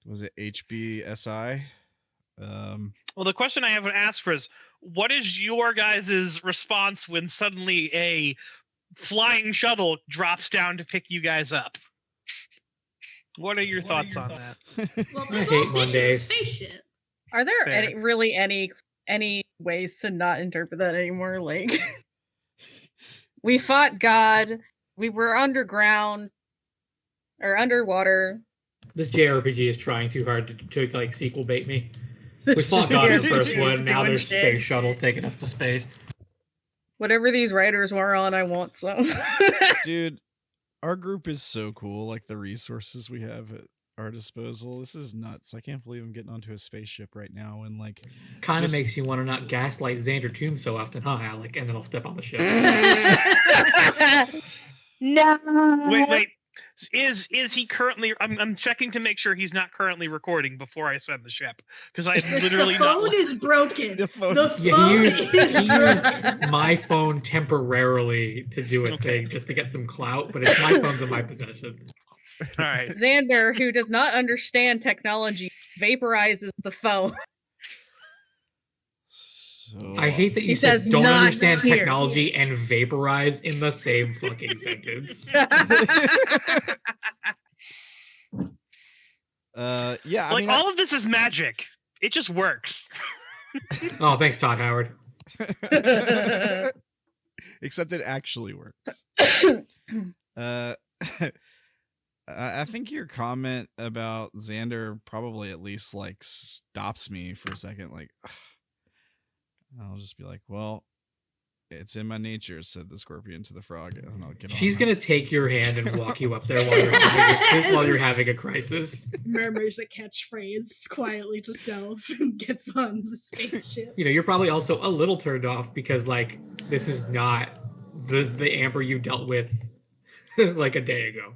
was it HBSI? Well, the question I haven't asked for is, what is your guys' response when suddenly a flying shuttle drops down to pick you guys up? What are your thoughts on that? Well, I they've hate all been in a Mondays. spaceship. Are there Fair. any ways to not interpret that anymore? Like, we fought God. We were underground or underwater. This JRPG is trying too hard to like sequel bait me. We fought God in the first one. Now there's space shuttles taking us to space. Whatever these writers were on, I want some. Dude, our group is so cool. Like the resources we have at our disposal. This is nuts. I can't believe I'm getting onto a spaceship right now. And like, Kind of just- makes you want to not gaslight Xander Tomb so often, huh, Alec? And then I'll step on the ship. No. Wait. Is he currently? I'm checking to make sure he's not currently recording before I send the ship, because I literally The not. phone is broken. The phone The is- Yeah, phone he used is broken. my phone temporarily to do a Okay. thing just to get some clout, but it's my phone's in my possession. All right. Xander, who does not understand technology, vaporizes the phone. So I hate that you He said says don't not understand here. technology and vaporize in the same fucking sentence. yeah, I Like mean, all of this is magic. It just works. Oh, thanks, Todd Howard. except it actually works. I think your comment about Xander probably at least like stops me for a second. Like, I'll just be like, well, it's in my nature, said the scorpion to the frog, and I'll get on. She's gonna take your hand and walk you up there while you're having a crisis. Murmurs a catchphrase quietly to self and gets on the spaceship. You know, you're probably also a little turned off because like this is not the Amber you dealt with like a day ago.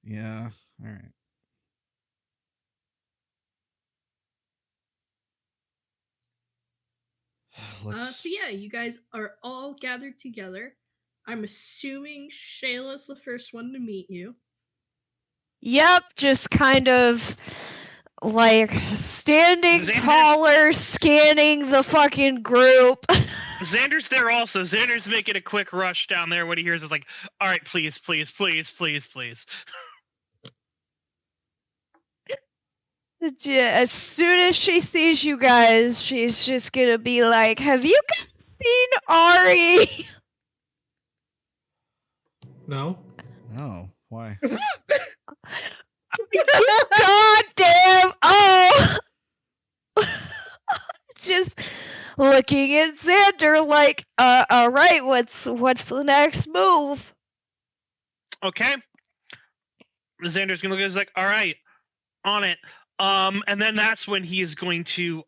Yeah. All right. So yeah, you guys are all gathered together. I'm assuming Shayla's the first one to meet you. Yep, just kind of like standing Xander's- taller, scanning the fucking group. Xander's there also. Xander's making a quick rush down there. What he hears is like, all right, please. As soon as she sees you guys, she's just gonna be like, "Have you guys seen Ari?" No? Oh, why? God damn! Oh, just looking at Xander like, all right, what's the next move? Okay. Xander's gonna look at it, he's like, all right, on it. And then that's when he is going to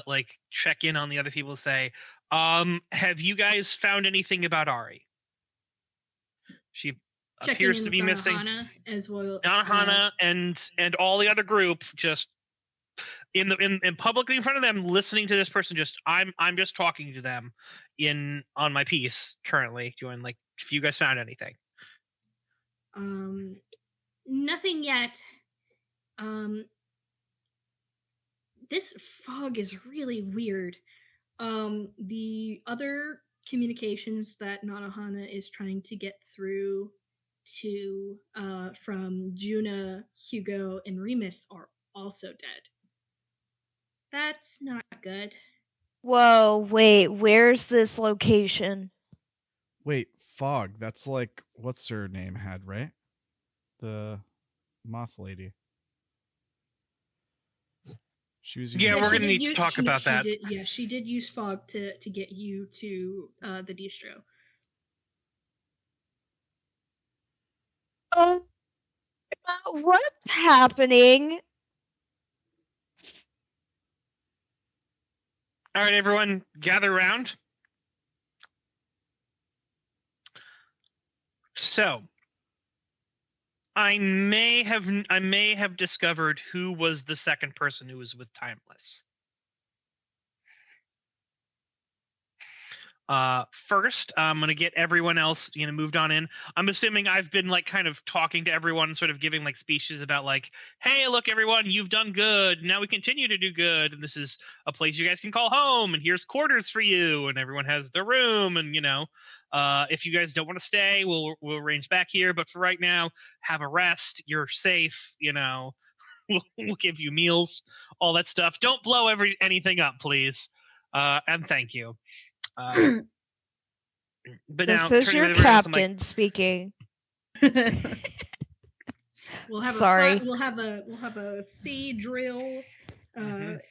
like check in on the other people, say, have you guys found anything about Ari? She Checking appears in to with be missing. Narahana as well. Narahana and all the other group just in publicly in front of them, listening to this person. Just I'm just talking to them on my piece currently, doing like, if you guys found anything. Nothing yet. This fog is really weird. The other communications that Nanahana is trying to get through to from Juna, Hugo, and Remus are also dead. That's not good. Whoa, wait, where's this location? Wait, Fog. That's like, what's her name had, right? The moth lady. She was using Yeah, Yeah, we're she gonna did need to use- talk she- about she that. did- she did use fog to get you to the distro. What's happening? All right, everyone, gather around. So, I may have discovered who was the second person who was with Timeless. First, I'm gonna get everyone else, moved on in. I'm assuming I've been like kind of talking to everyone, sort of giving like speeches about like, hey, look, everyone, you've done good. Now we continue to do good, and this is a place you guys can call home, and here's quarters for you, and everyone has their room, and if you guys don't want to stay, we'll arrange back here. But for right now, have a rest. You're safe. We'll give you meals, all that stuff. Don't blow anything up, please. And thank you. But This now, is your captain speaking. We'll have Sorry. we'll have a sea drill. Before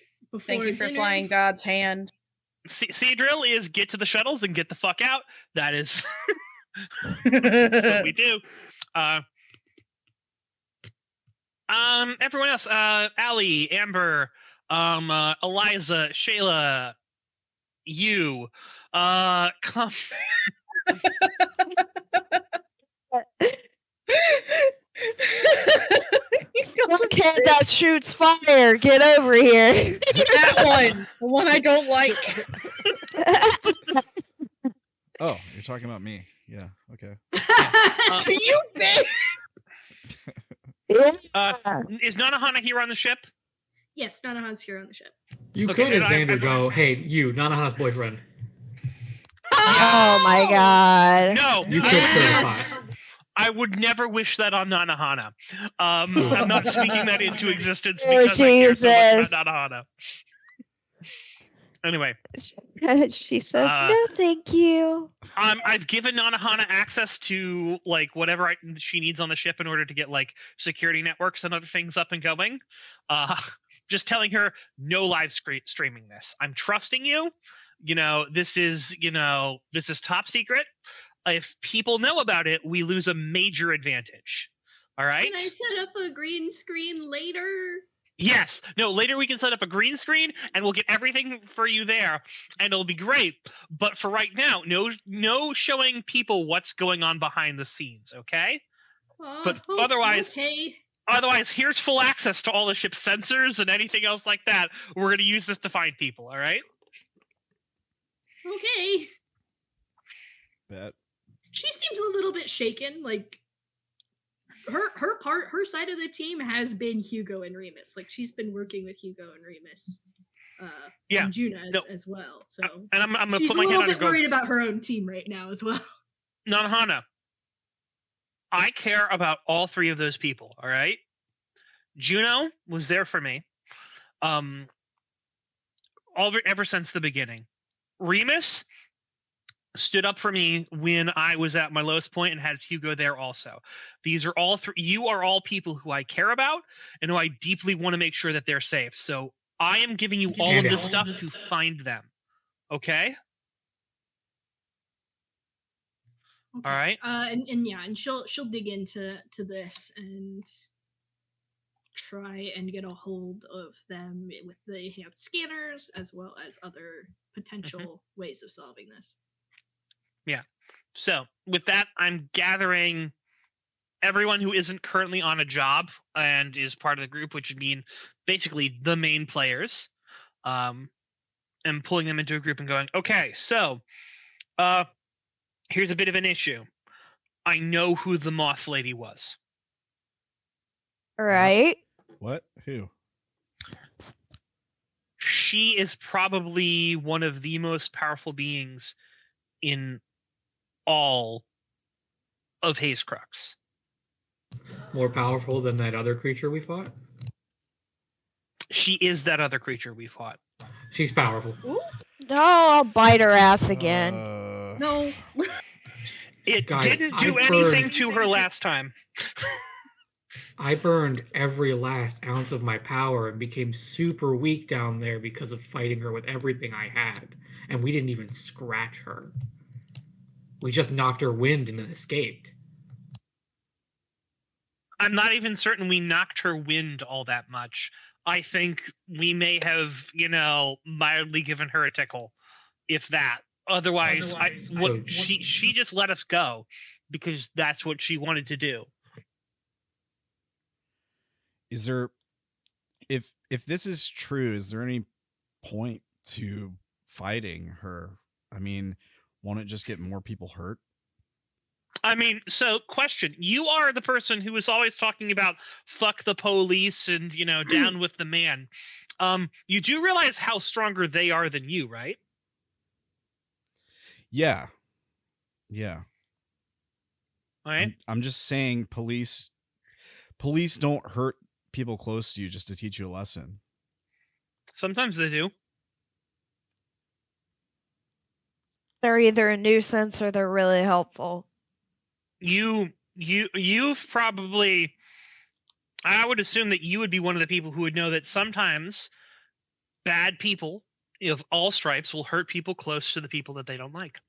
Thank you for dinner. flying God's hand. Sea drill is get to the shuttles and get the fuck out. That is that's what we do. Everyone else, Allie, Amber, Eliza, Shayla, you, come. Okay, that shoots fire. Get over here. That one. The one I don't like. Oh, you're talking about me. Yeah, okay. You bitch! Is Nanahana here on the ship? Yes, Nanahan's here on the ship. You Okay, could, as and Xander, go, hey, you, Nanahana's boyfriend. Oh my god. No, You could certify. I would never wish that on Nanahana. I'm not speaking that into existence Oh, because I care so much Jesus. about Nanahana. Anyway, She says, no, thank you. I've given Nanahana access to like whatever she needs on the ship in order to get like security networks and other things up and going. Just telling her no live streaming this. I'm trusting you. This is top secret. If people know about it, we lose a major advantage. All right. Can I set up a green screen later? Yes. No, later we can set up a green screen and we'll get everything for you there and it'll be great. But for right now, no showing people what's going on behind the scenes, okay? But otherwise, here's full access to all the ship's sensors and anything else like that. We're going to use this to find people, all right? Okay. Bet. She seems a little bit shaken, like her side of the team has been Hugo and Remus. Like she's been working with Hugo and Remus, and Juna as well. So, and I'm gonna she's put my a hand little on bit worried about her own team right now as well. Nanahana, I care about all three of those people. All right, Juno was there for me, ever since the beginning. Remus stood up for me when I was at my lowest point and had Hugo there also. These are all you are all people who I care about and who I deeply want to make sure that they're safe. So I am giving you all of this stuff to find them. Okay? All right. And she'll dig into this and try and get a hold of them with the enhanced scanners as well as other potential ways of solving this. Yeah. So with that, I'm gathering everyone who isn't currently on a job and is part of the group, which would mean basically the main players, and pulling them into a group and going, okay, so here's a bit of an issue. I know who the Moth Lady was. Right. What? Who? She is probably one of the most powerful beings in all of Hazecrux. More powerful than that other creature we fought? She is that other creature we fought. She's powerful. Ooh. No, I'll bite her ass again. No. It Guys, didn't do anything to her last time. I burned every last ounce of my power and became super weak down there because of fighting her with everything I had. And we didn't even scratch her. We just knocked her wind and then escaped. I'm not even certain we knocked her wind all that much. I think we may have, mildly given her a tickle, if that. Otherwise, she just let us go because that's what she wanted to do. Is there, if this is true, is there any point to fighting her? I mean, won't it just get more people hurt? I mean, so question, you are the person who is always talking about fuck the police and, down with the man. You do realize how stronger they are than you, right? Yeah. All right. I'm just saying police don't hurt people close to you just to teach you a lesson. Sometimes they do. They're either a nuisance or they're really helpful. You've probably, I would assume that you would be one of the people who would know that sometimes bad people of all stripes will hurt people close to the people that they don't like.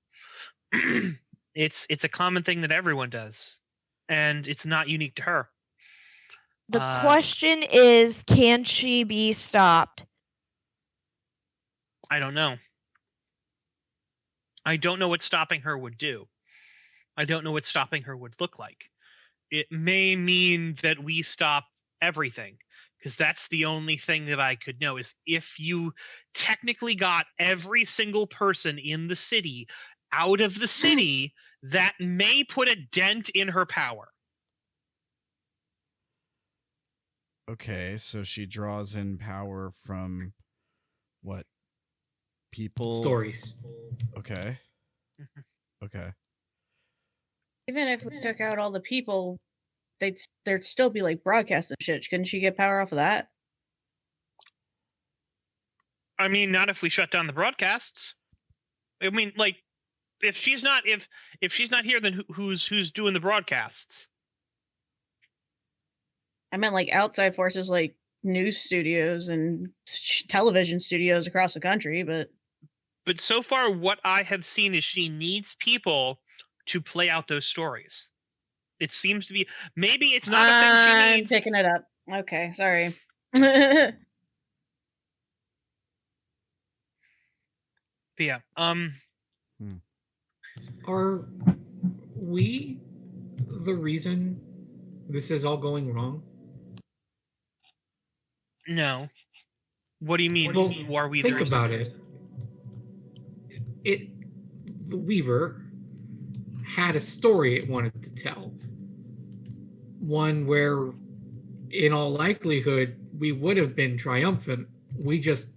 It's a common thing that everyone does, and it's not unique to her. The question is, can she be stopped? I don't know. I don't know what stopping her would do. I don't know what stopping her would look like. It may mean that we stop everything, because that's the only thing that I could know is if you technically got every single person in the city out of the city, that may put a dent in her power. Okay, so she draws in power from what? People? Stories. Okay. Okay. Even if we took out all the people, there'd still be like broadcast and shit. Couldn't she get power off of that? I mean, not if we shut down the broadcasts. I mean, like, if she's not here, then who's doing the broadcasts? I meant like outside forces, like news studios and television studios across the country, but so far what I have seen is she needs people to play out those stories. It seems to be, maybe it's not a thing she needs. I'm picking it up. Okay, sorry. But yeah, Are we the reason this is all going wrong? no. What do you mean? Well, Are we think the reason? about it. The Weaver had a story it wanted to tell. One where, in all likelihood, we would have been triumphant. We just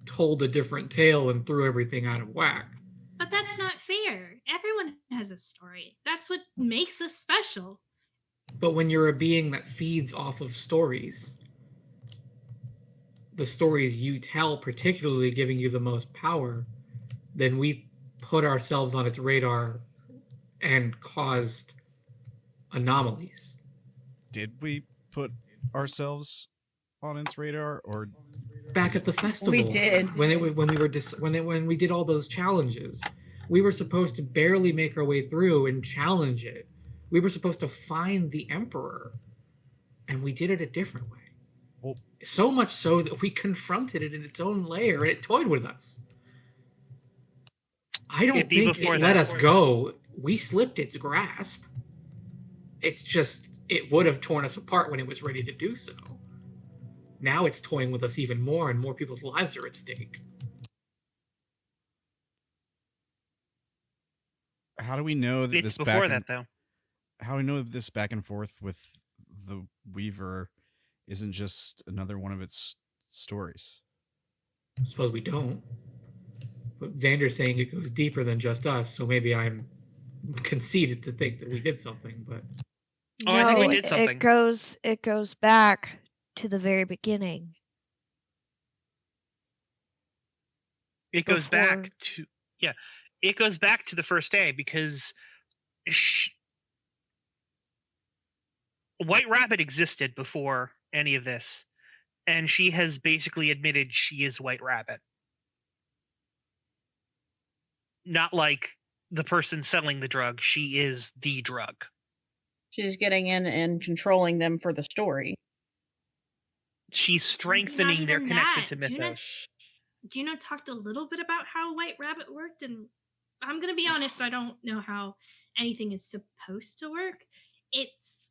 told a different tale and threw everything out of whack. But that's not fair. Everyone has a story. That's what makes us special. But when you're a being that feeds off of stories, the stories you tell particularly giving you the most power, then we put ourselves on its radar and caused anomalies. Did we put ourselves on its radar, or back at the festival? We did. When we did all those challenges, we were supposed to barely make our way through and challenge it. We were supposed to find the Emperor, and we did it a different way. Well, so much so that we confronted it in its own lair, and it toyed with us. I don't think it let us go. We slipped its grasp. It's just, it would have torn us apart when it was ready to do so. Now it's toying with us even more, and more people's lives are at stake. how do we know that It's before that, though. How do we know that this back and forth with the Weaver isn't just another one of its stories? I suppose we don't. But Xander's saying it goes deeper than just us, so maybe I'm conceited to think that we did something, but Oh, I think we did something. It goes back to the very beginning. It goes back to, it goes back to the first day, because White Rabbit existed before any of this, and she has basically admitted she is White Rabbit. Not like the person selling the drug, she is the drug. She's getting in and controlling them for the story. she's strengthening their even connection that. to mythos. Juno talked a little bit about how White Rabbit worked, and I'm gonna be honest, I don't know how anything is supposed to work. It's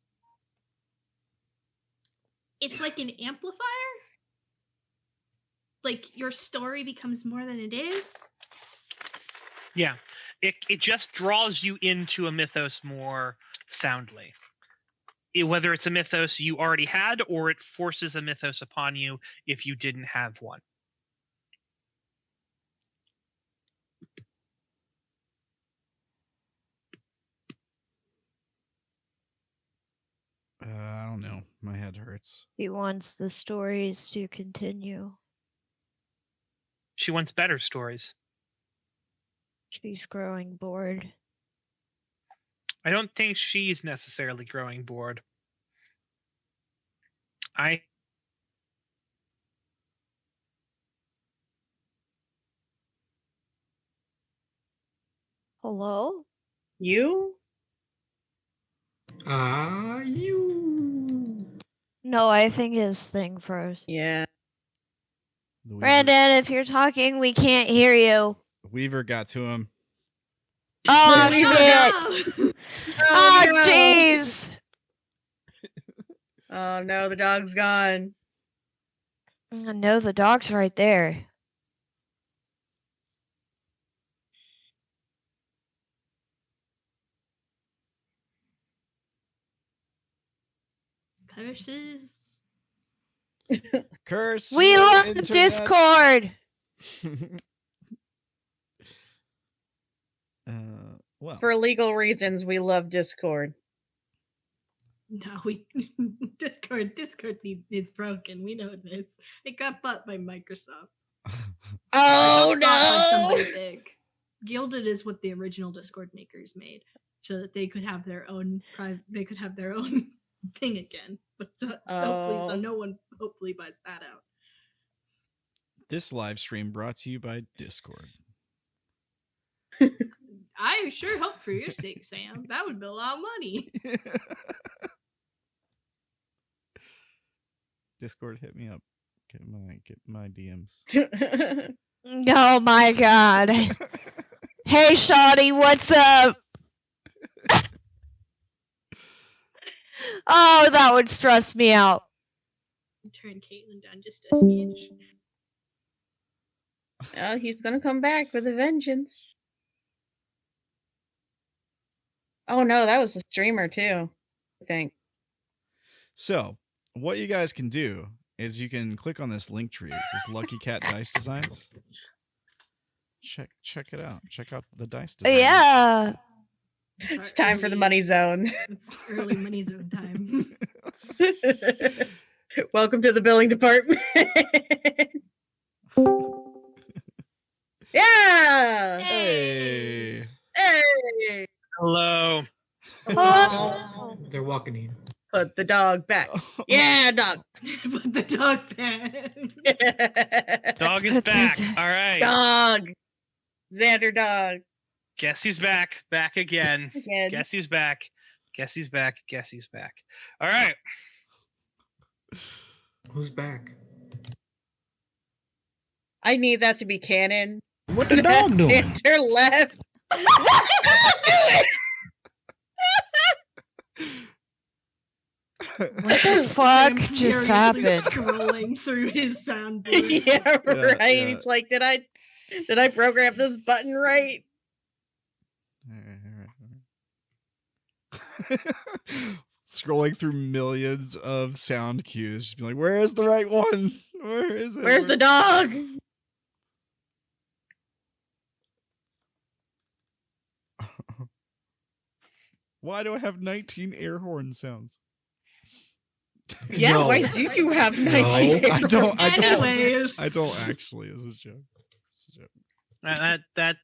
like an amplifier. Like your story becomes more than it is. Yeah, it just draws you into a mythos more soundly. Whether it's a mythos you already had, or it forces a mythos upon you if you didn't have one. I don't know. My head hurts. He wants the stories to continue. She wants better stories. She's growing bored. I don't think she's necessarily growing bored. Hello? You? You. No, I think his thing froze. Yeah. The Weaver, Brandon, if you're talking, we can't hear you. Weaver got to him. Oh, Oh, shit! no! Oh, no. jeez! Oh no, the dog's gone. No, the dog's right there. Curses. Curse. We you, love internet. Discord! Well, For legal reasons, we love Discord. No, we Discord is broken. We know this. It got bought by Microsoft. Oh Bought by somebody no! big. Gilded is what the original Discord makers made, so that they could have their own they could have their own thing again. But hopefully, so no one hopefully buys that out. this live stream brought to you by Discord. I sure hope for your sake, Sam. That would be a lot of money. Discord, hit me up. Get my DMs. Oh my god. Hey, Shawty, what's up? Oh, that would stress me out. Turn Caitlin down just a smidge. Oh, he's gonna come back with a vengeance. Oh no, that was a streamer too, I think. So, what you guys can do is you can click on this link tree. It says Lucky Cat Dice Designs. Check it out. Check out the dice designs. Yeah. It's time for the money zone. It's early money zone time. Welcome to the billing department. Yeah. Hey. Hey. Hello. Oh. They're walking in. Put the dog back. Yeah, dog. Put the dog back. Dog is back. All right. Dog. Xander dog. Guess who's back? Back again. Again. Guess who's back? Guess who's back? Guess who's back? All right. Who's back? I need that to be canon. What the dog doing? Xander left. What's the dog doing? What the fuck Sam just furiously happened? Scrolling through his soundboard. Yeah, right. yeah. It's like, did I program this button right? All right. Scrolling through millions of sound cues, just be like, "Where is the right one? Where is it? Where's the dog?" Why do I have 19 air horn sounds? Yeah, No. why do you have No. 19? I don't Anyways. I don't actually. It's a joke. It's a joke.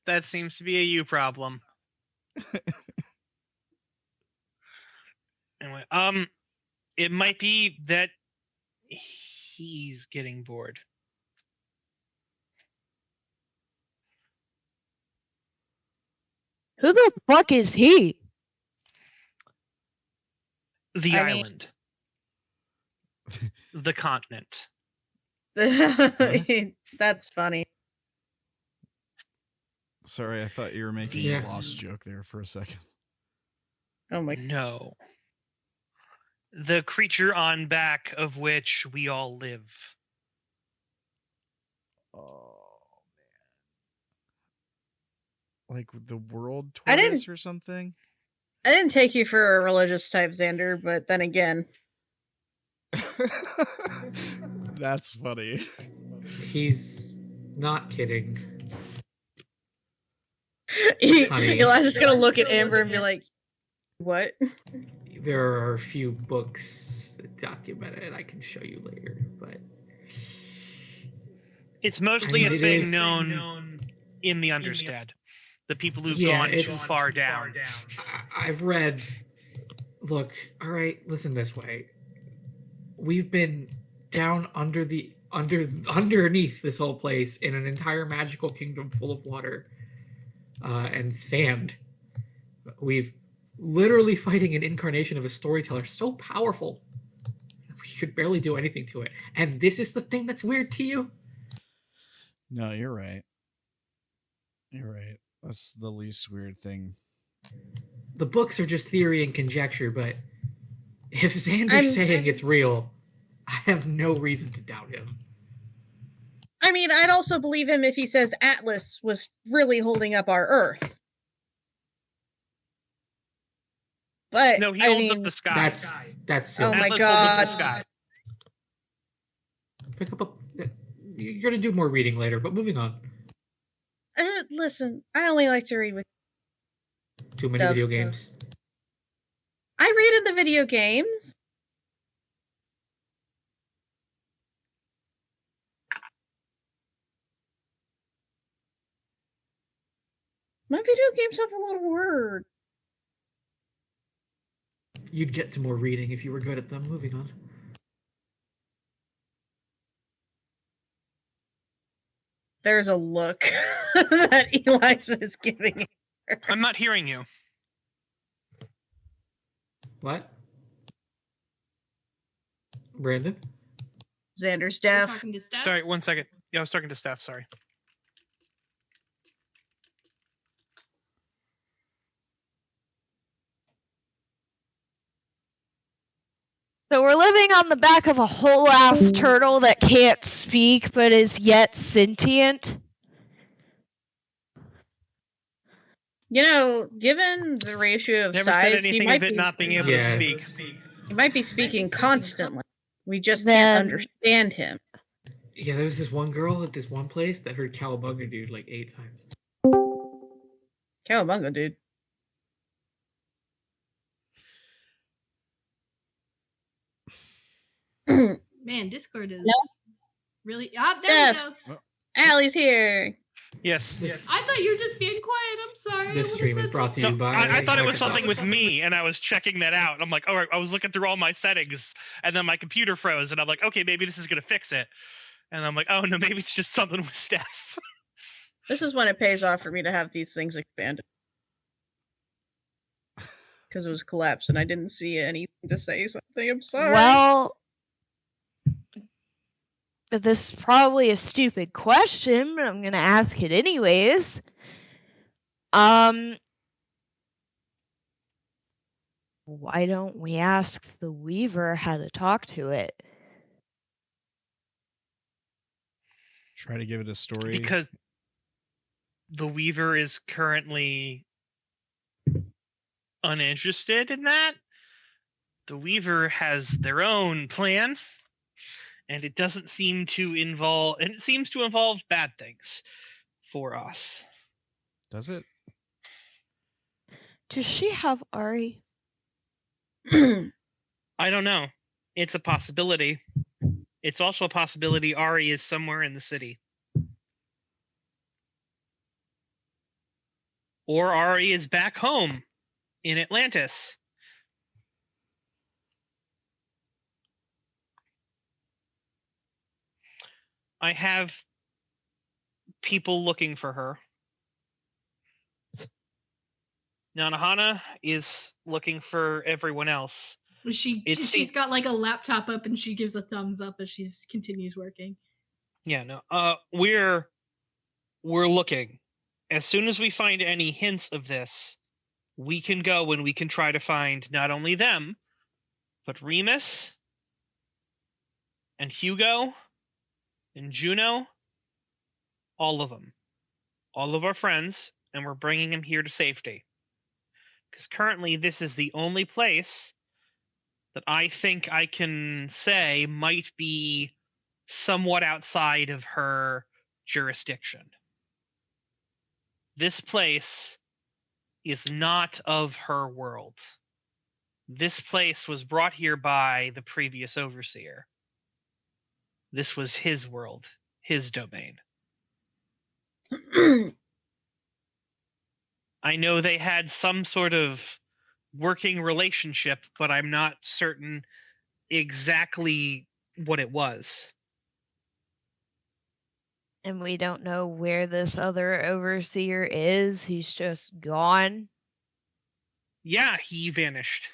That seems to be a you problem. Anyway, it might be that he's getting bored. Who the fuck is he? The I mean- island. The continent. That's funny. Sorry, I thought you were making Yeah. a lost joke there for a second. Oh my. No. The creature on back of which we all live. Oh man. Like the world I didn't- tortoise or something? I didn't take you for a religious type, Xander, but then again, That's funny. He's not kidding. Honey. Eliza's gonna look at Amber and be like, "What?" There are a few books that document it. I can show you later, but It's mostly I mean, a it thing is- known in the Understead. The people who've Yeah, gone too it's- far down. I've read. Look, all right. Listen this way. We've been down underneath this whole place in an entire magical kingdom full of water and sand. We've literally fighting an incarnation of a storyteller so powerful we could barely do anything to it. And this is the thing that's weird to you? No, you're right. You're right. That's the least weird thing. The books are just theory and conjecture, but if Xander's saying it's real, I have no reason to doubt him. I mean, I'd also believe him if he says Atlas was really holding up our Earth. But No, he I holds mean, up the sky. That's Oh silly. my Atlas holds up the God. sky. Pick up a. You're gonna do more reading later, but moving on. Listen, I only like to read with. Too many Stuff. video games. I read in the video games. My video games have a lot of words. You'd get to more reading if you were good at them. Moving on. There's a look that Eliza is giving her. I'm not hearing you. What? Brandon? Xander We're Steph. talking to Steph. Sorry, 1 second. Yeah, I was talking to Steph. Sorry. So we're living on the back of a whole ass turtle that can't speak but is yet sentient. You know, given the ratio of Never size, said he anything might of it be, not being able to Yeah. speak. he might be speaking constantly. We just Then- can't understand him. Yeah, there was this one girl at this one place that heard Cowabunga dude like 8 times. Cowabunga, dude. Man, Discord is No. really. Ah, there Steph. we go. Allie's here. Yes. This, I thought you were just being quiet. I'm sorry. this I stream would've is said brought to you something. No, by. I thought it was Microsoft. something with me, and I was checking that out. And I'm like, all right, I was looking through all my settings, and then my computer froze, and I'm like, okay, maybe this is going to fix it. And I'm like, oh, no, maybe it's just something with Steph. This is when it pays off for me to have these things expanded. Because it was collapsed and I didn't see anything to say something. I'm sorry. Well, this is probably a stupid question, but I'm gonna ask it anyways. Why don't we ask the Weaver how to talk to it? Try to give it a story. Because the Weaver is currently uninterested in that. The Weaver has their own plan, and it doesn't seem to involve, and it seems to involve bad things for us. Does it? Does she have Ari? I don't know. It's a possibility. It's also a possibility Ari is somewhere in the city. Or Ari is back home in Atlantis. I have people looking for her. Nanahana is looking for everyone else. She's got like a laptop up and she gives a thumbs up as she continues working. Yeah, no. We're looking. As soon as we find any hints of this, we can go and we can try to find not only them, but Remus and Hugo and Juno, all of them, all of our friends, and we're bringing them here to safety. Because currently, this is the only place that I think I can say might be somewhat outside of her jurisdiction. This place is not of her world. This place was brought here by the previous overseer. This was his world, his domain. I know they had some sort of working relationship, but I'm not certain exactly what it was. And we don't know where this other overseer is. He's just gone. Yeah, he vanished.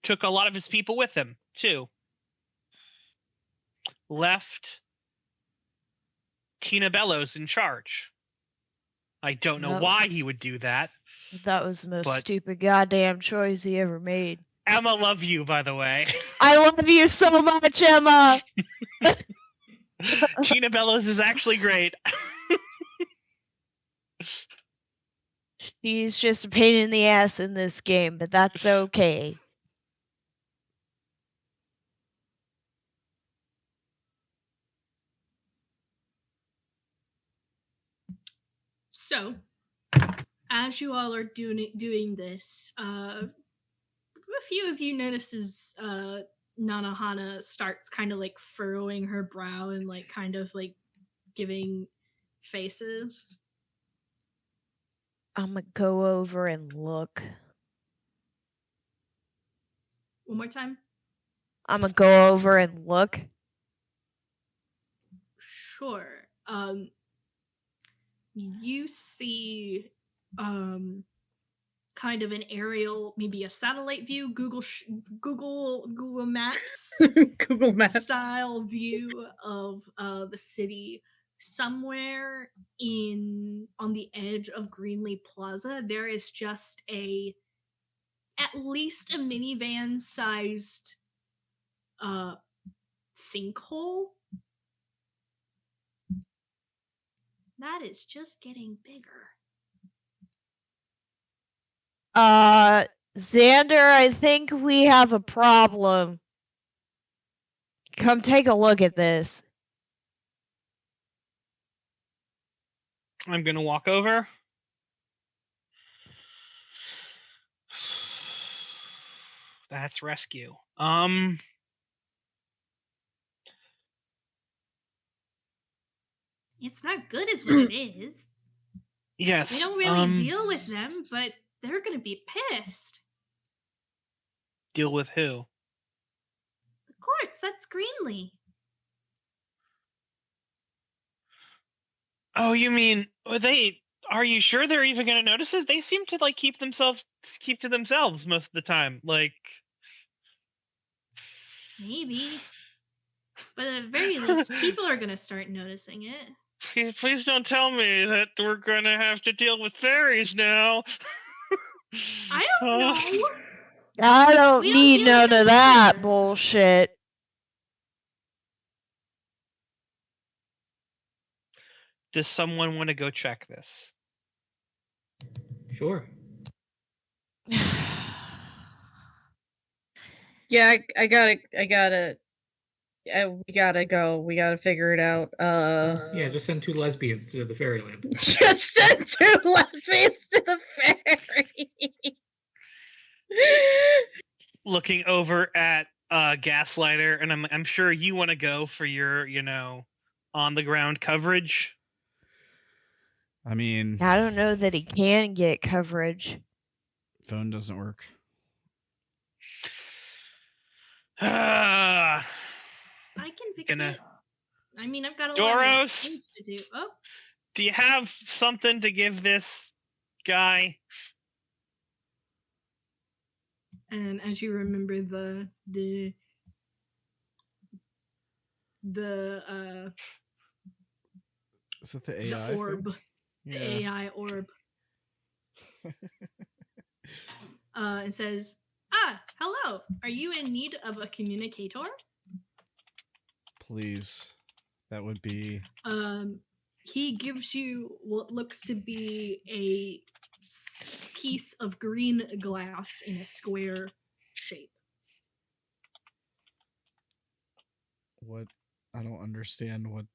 Took a lot of his people with him, too. Left Tina Bellows in charge. I don't know why he would do that. That was the most But- stupid goddamn choice he ever made. Emma, love you, by the way. I love you so much, Emma. Tina Bellows is actually great. She's just a pain in the ass in this game, but that's okay. So, as you all are doing this, a few of you notices Nanahana starts kind of like furrowing her brow and like kind of like giving faces. I'm gonna go over and look. One more time. I'm gonna go over and look. Sure. You see kind of an aerial, maybe a satellite view, Google Maps Google Maps. style view of the city. Somewhere on the edge of Greenlee Plaza, there is just at least a minivan sized sinkhole that is just getting bigger. Xander, I think we have a problem. Come take a look at this. I'm gonna walk over. That's rescue. It's not good is what it is. Yes. We don't really deal with them, but they're gonna be pissed. Deal with who? The courts, that's Greenlee. Oh, you mean they? Are you sure they're even going to notice it? They seem to like keep to themselves most of the time. Like Maybe. But at the very least, people are gonna start noticing it. please don't tell me that we're going to have to deal with fairies now. I don't know. I don't We don't need deal none with them of that either. bullshit. Does someone want to go check this? Sure. Yeah, we gotta go. We gotta figure it out. Yeah, just send 2 lesbians to the fairyland. Just send 2 lesbians to the ferry. Looking over at Gaslighter, and I'm sure you want to go for your, on the ground coverage. I mean, I don't know that he can get coverage. phone doesn't work. I can fix Gonna- it. I mean, I've got a lot of Doros? things to do. Oh, Do you have something to give this guy? and as you remember the the Is that the AI orb, thing? the AI orb, and says, hello, are you in need of a communicator? Please. That would be... He gives you what looks to be a piece of green glass in a square shape. What? I don't understand what...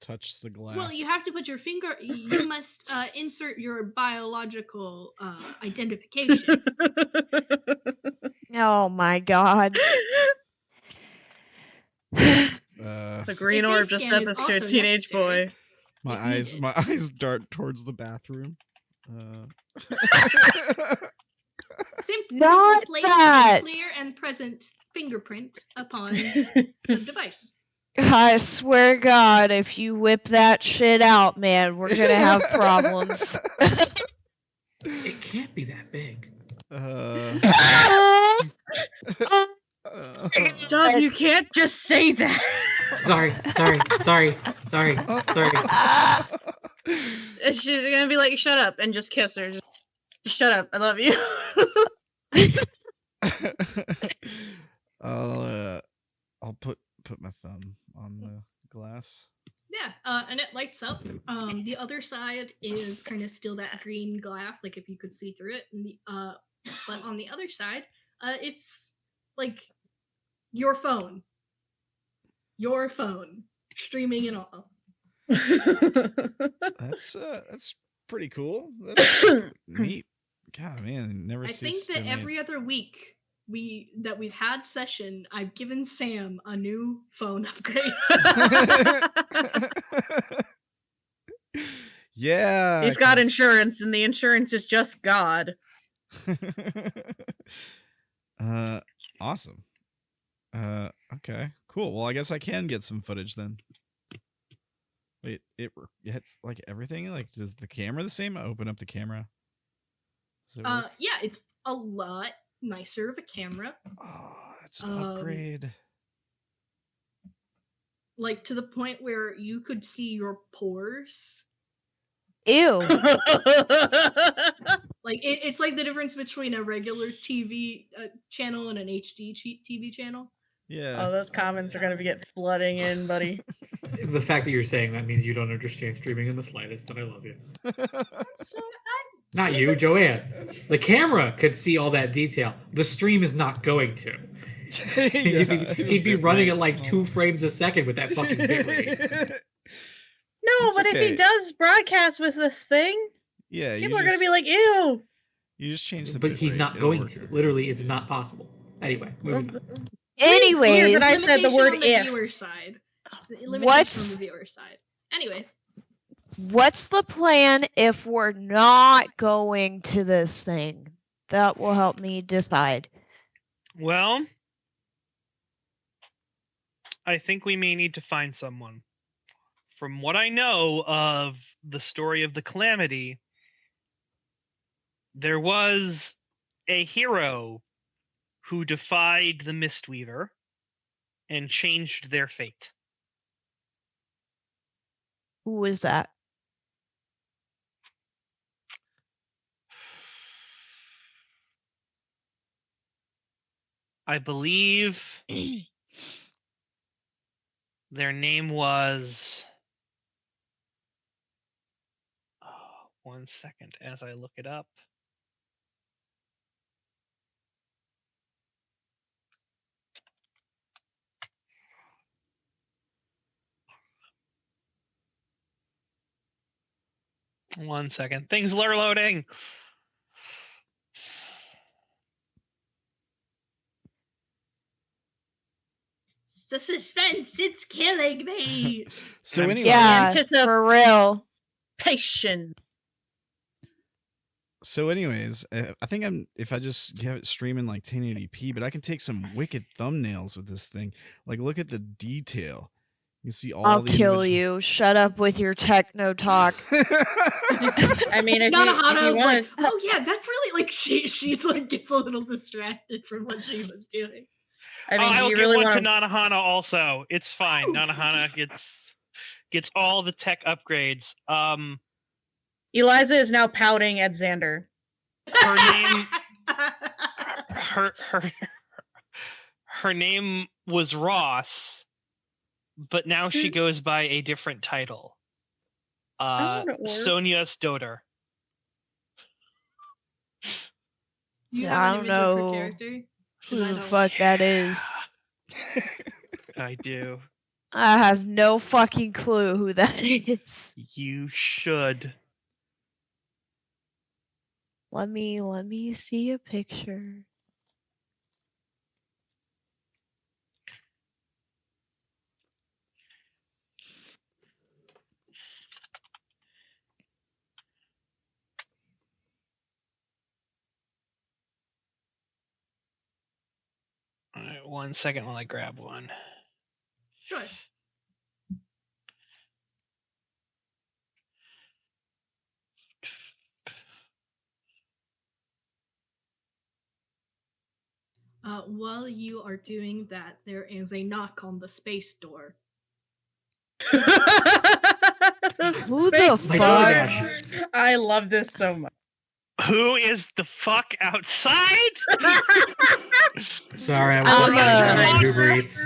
touch the glass. Well, you have to put your finger... You must insert your biological identification. Oh my god. The green The orb face just scan sent is us to a also teenage necessary. boy. My eyes dart towards the bathroom. Simply Not place that. a clear and present fingerprint upon the device. I swear to God, if you whip that shit out, man, we're gonna have problems. It can't be that big. Dub, you can't just say that. Sorry. She's gonna be like, shut up, and just kiss her. Just shut up, I love you. I'll put my thumb on the glass. Yeah, and it lights up. The other side is kind of still that green glass, like if you could see through it. And the but on the other side, it's like your phone, streaming and all. That's pretty cool. That's neat. God, man, never. I think that every other week we've had session, I've given Sam a new phone upgrade. Yeah, he's got insurance, and the insurance is just God. Awesome. Okay, cool. Well, I guess I can get some footage then. Wait, it's like everything. Like, does the camera the same? I open up the camera. Yeah, it's a lot nicer of a camera. Oh, that's an upgrade. Like to the point where you could see your pores. Ew. Like it's like the difference between a regular TV channel and an HD TV channel. Yeah. Oh, those comments are gonna get flooding in, buddy. The fact that you're saying that means you don't understand streaming in the slightest, and I love you. Not you, Joanne. The camera could see all that detail. The stream is not going to. He'd be running at like 2 frames a second with that fucking bitrate. No, It's but okay. if he does broadcast with this thing, Yeah, people are gonna be like, "Ew." You just change the. But he's bitrate, not it'll going work. to. Literally, it's not possible. Anyway, moving on. Anyways, But I said the word on the if. viewer side. It's the limitation on the viewer side. Anyways, what's the plan if we're not going to this thing? That will help me decide. Well, I think we may need to find someone. From what I know of the story of the Calamity, there was a hero who defied the Mistweaver and changed their fate. Who is that? I believe their name was... one second as I look it up. One second. Things are loading. the suspense, it's killing me. So I'm anyway, Yeah, Anticipation. for real. So anyways, I think if I just have it streaming like 1080p, but I can take some wicked thumbnails with this thing. Like, look at the detail. You see all I'll the kill individual- you. Shut up with your techno talk. I mean, if Nanahana you was want like, oh yeah, that's really like she's like gets a little distracted from what she was doing. I mean, do I'll you give really one to want Nanahana also. It's fine. Nanahana gets all the tech upgrades. Eliza is now pouting at Xander. Her name her name was Ross, but now she goes by a different title. Sonia's daughter. Do you Yeah, I have an don't image of her know character? 'Cause Who I the don't. fuck that is? I do. I have no fucking clue who that is. You should. Let me see a picture. All right, 1 second while I grab one. Sure. While you are doing that, there is a knock on the space door. Who the My fuck? DoorDash. I love this so much. Who is the fuck outside? Sorry, I was I'm, looking at Uber Eats.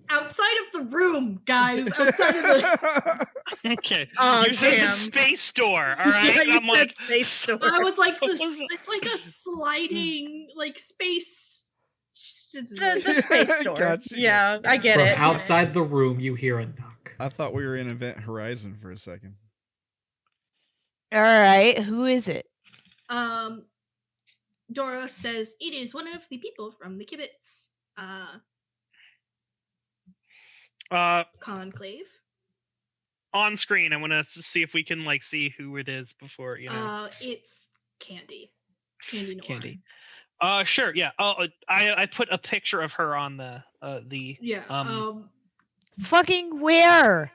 Outside of the room, guys. Outside of the. Okay. Oh, you said the damn. space door, all right? Yeah, you I'm like, said space door. I was like, So this. was it- It's like a sliding, like space. The space door. Gotcha. Yeah, I get From it. outside the room, you hear a knock. I thought we were in Event Horizon for a second. Alright, who is it? Dora says it is one of the people from the Kibitz conclave. on screen, I want to see if we can like see who it is before It's Candy. Candy Noir. Candy. Sure, yeah. Oh, I put a picture of her on the Yeah. Fucking where?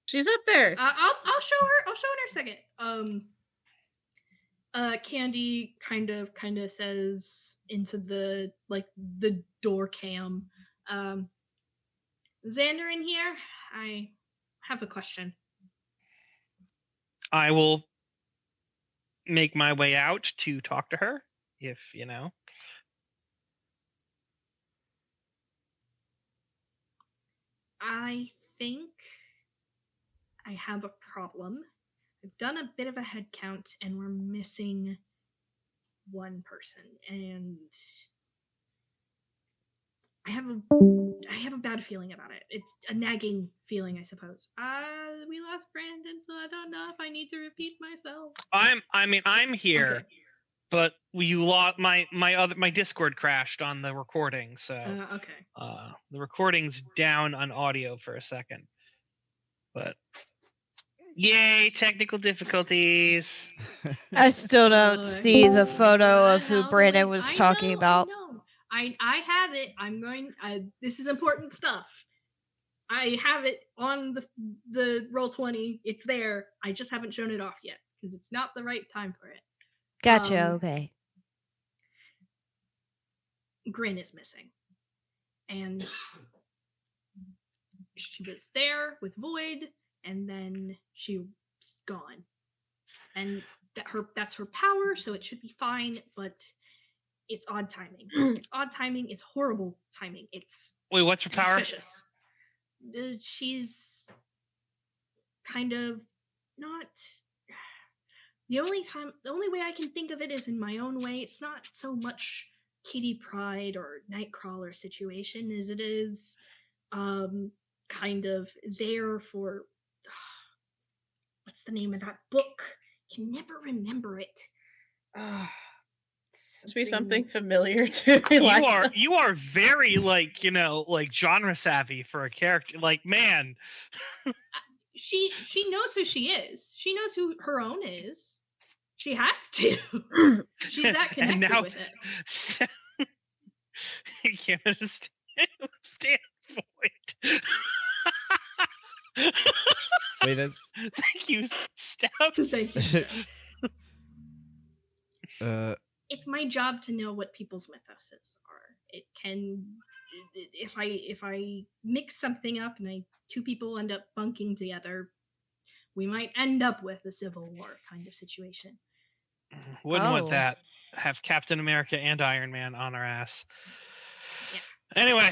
She's up there. I'll show her. I'll show her in a second. Candy kind of says into the door cam. Xander in here. I have a question. I will make my way out to talk to her, if you know. I think I have a problem. I've done a bit of a head count and we're missing one person, and I have a bad feeling about it. It's a nagging feeling, I suppose. We lost Brandon, so I don't know if I need to repeat myself. I'm here, Okay. but you lost my Discord crashed on the recording, so Okay. the recording's down on audio for a second. But yay, technical difficulties. I still don't see the photo of who Hell, Brandon wait, was I talking know, about. I have it. I'm going. This is important stuff. I have it on the Roll20. It's there. I just haven't shown it off yet because it's not the right time for it. Gotcha, okay. Grin is missing, and she was there with Void, and then she's gone. And that's her power, so it should be fine. But it's odd timing. It's odd timing. It's horrible timing. It's Wait, what's her power? suspicious. She's kind of not. The only way I can think of it is in my own way. It's not so much Kitty Pryde or Nightcrawler situation as it is kind of there for what's the name of that book? Can never remember it. Must be something familiar to Eliza. You are very like genre savvy for a character. Like, man. She knows who she is. She knows who her own is. She has to. She's that connected with it. I can't understand Void. Wait, that's Thank you, Steph. Thank you. Steph. uh It's my job to know what people's mythoses are. It can, if I mix something up and two people end up bunking together, we might end up with a civil war kind of situation. Wouldn't want Oh. that. Have Captain America and Iron Man on our ass. Yeah. Anyway,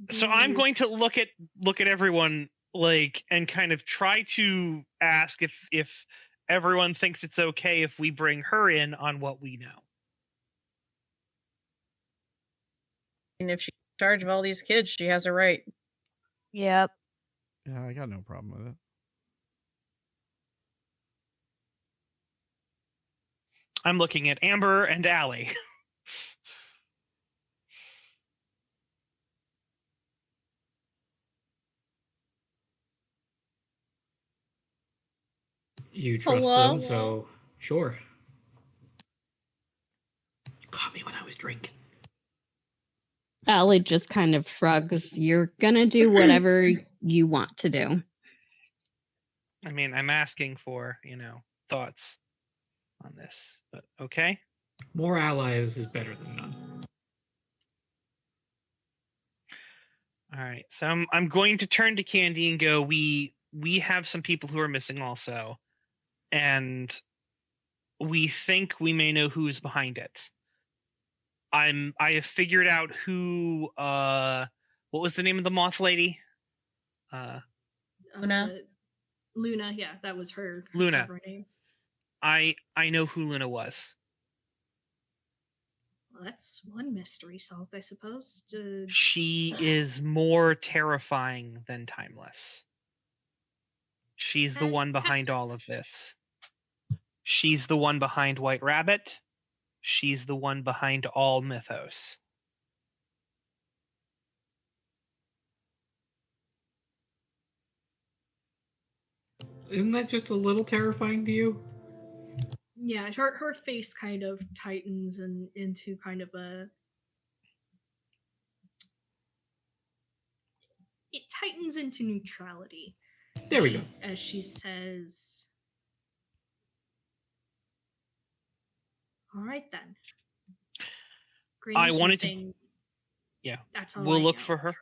so I'm going to look at everyone like and kind of try to ask if everyone thinks it's okay if we bring her in on what we know. And if she's in charge of all these kids, she has a right. Yep. Yeah, I got no problem with it. I'm looking at Amber and Allie. You trust Hello? them, so sure. You caught me when I was drinking. Allie just kind of shrugs. You're gonna do whatever you want to do. I mean, I'm asking for, thoughts on this, but okay. More allies is better than none. All right. So I'm going to turn to Candy and go, we have some people who are missing also, and we think we may know who's behind it. I have figured out who what was the name of the moth lady? Luna? Luna, yeah, that was her Luna. cover name. I know who Luna was. Well, that's one mystery solved, I suppose. She is more terrifying than Timeless. She's the one behind Fantastic. all of this. She's the one behind White Rabbit. She's the one behind all mythos. Isn't that just a little terrifying to you? Yeah, her face kind of tightens into kind of it tightens into neutrality. There we go. As she says, "All right then." I wanted missing. Yeah. That's all. We'll I look know. for her.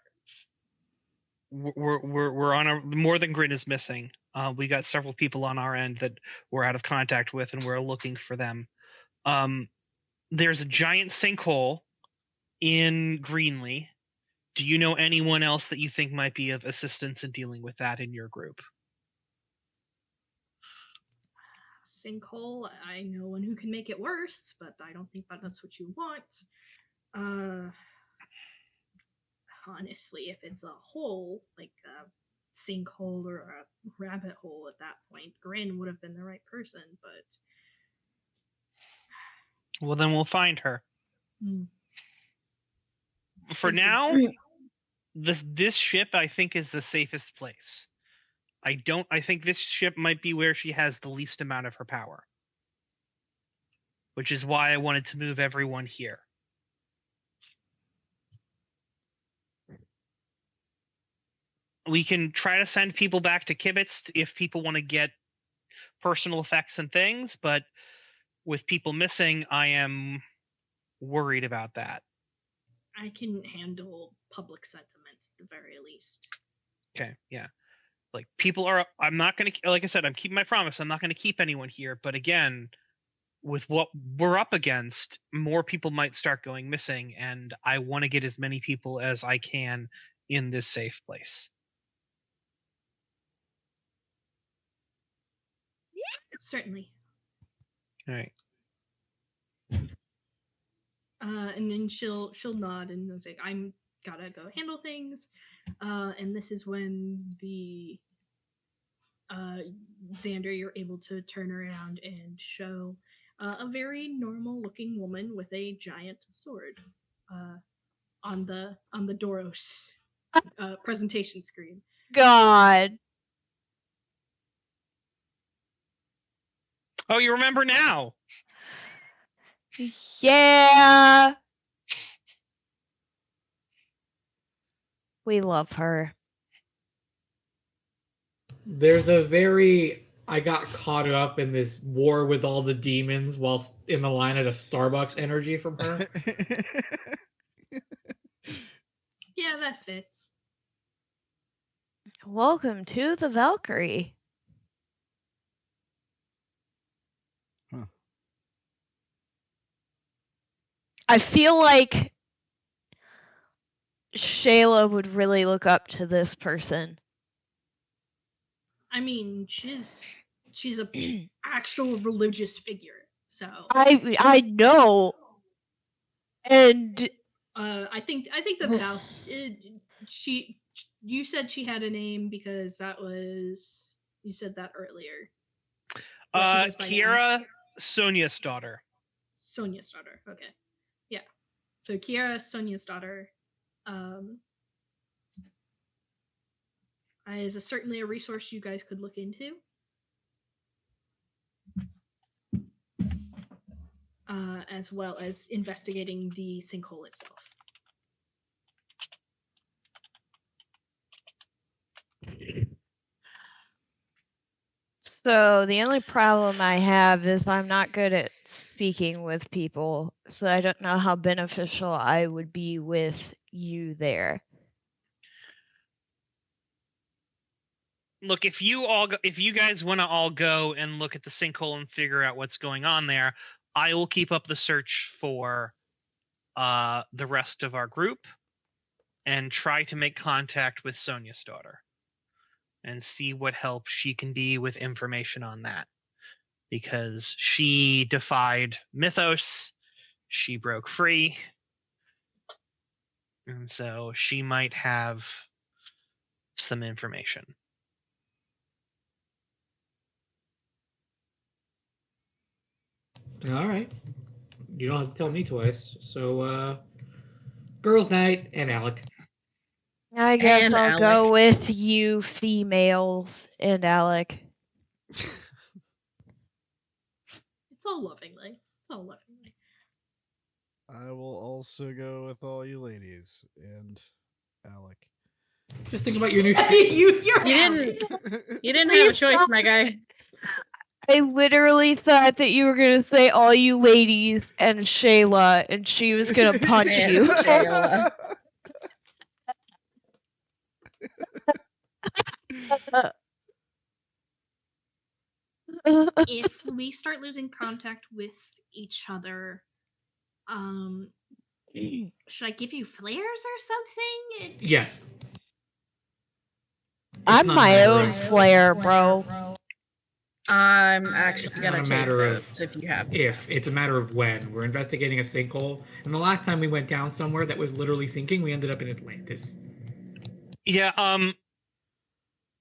We're on a more than Grin is missing. We got several people on our end that we're out of contact with, and we're looking for them. There's a giant sinkhole in Greenlee. Do you know anyone else that you think might be of assistance in dealing with that in your group? Sinkhole. I know one who can make it worse, but I don't think that's what you want. Honestly, if it's a hole, like a sinkhole or a rabbit hole at that point, Grin would have been the right person, but... Well, then we'll find her. For Thank now, you. this ship, I think, is the safest place. I think this ship might be where she has the least amount of her power. Which is why I wanted to move everyone here. We can try to send people back to Kibitz if people want to get personal effects and things, but with people missing, I am worried about that. I can handle public sentiment at the very least. Okay, yeah. Like, people are... I'm not going to... Like I said, I'm keeping my promise. I'm not going to keep anyone here, but again, with what we're up against, more people might start going missing, and I want to get as many people as I can in this safe place. Certainly. All right. And then she'll nod and say, "I'm gotta go handle things." And this is when the Xander, you're able to turn around and show a very normal looking woman with a giant sword on the Doros presentation screen. God. Oh, you remember now? Yeah. We love her. There's a very I got caught up in this war with all the demons whilst in the line at a Starbucks energy from her. Yeah, that fits. Welcome to the Valkyrie. Huh. I feel like Shayla would really look up to this person. I mean, she's a actual religious figure. So I know. And I think the you said she had a name because you said that earlier. Kiera, Sonia's daughter. Sonia's daughter. Okay. Yeah. So Kiera, Sonia's daughter, is certainly a resource you guys could look into. As well as investigating the sinkhole itself. so the only problem I have is I'm not good at speaking with people, so I don't know how beneficial I would be with you there. Look, if you guys want to all go and look at the sinkhole and figure out what's going on there, I will keep up the search for the rest of our group and try to make contact with Sonia's daughter and see what help she can be with information on that. Because she defied Mythos, she broke free, and so she might have some information. All right. You don't have to tell me twice. So, girls' night and Alec. I guess And I'll go with you females and Alec. It's all lovingly. It's all lovingly. I will also go with all you ladies and Alec. Just think about your new. You didn't have a choice, my guy. I literally thought that you were going to say all you ladies and Shayla, and she was going to punch And you. Shayla. If we start losing contact with each other, should I give you flares or something? Yes. I'm my own flare, bro. I'm actually not gonna a take matter of notes if you have. If it's a matter of when. We're investigating a sinkhole, and the last time we went down somewhere that was literally sinking, we ended up in Atlantis. Yeah,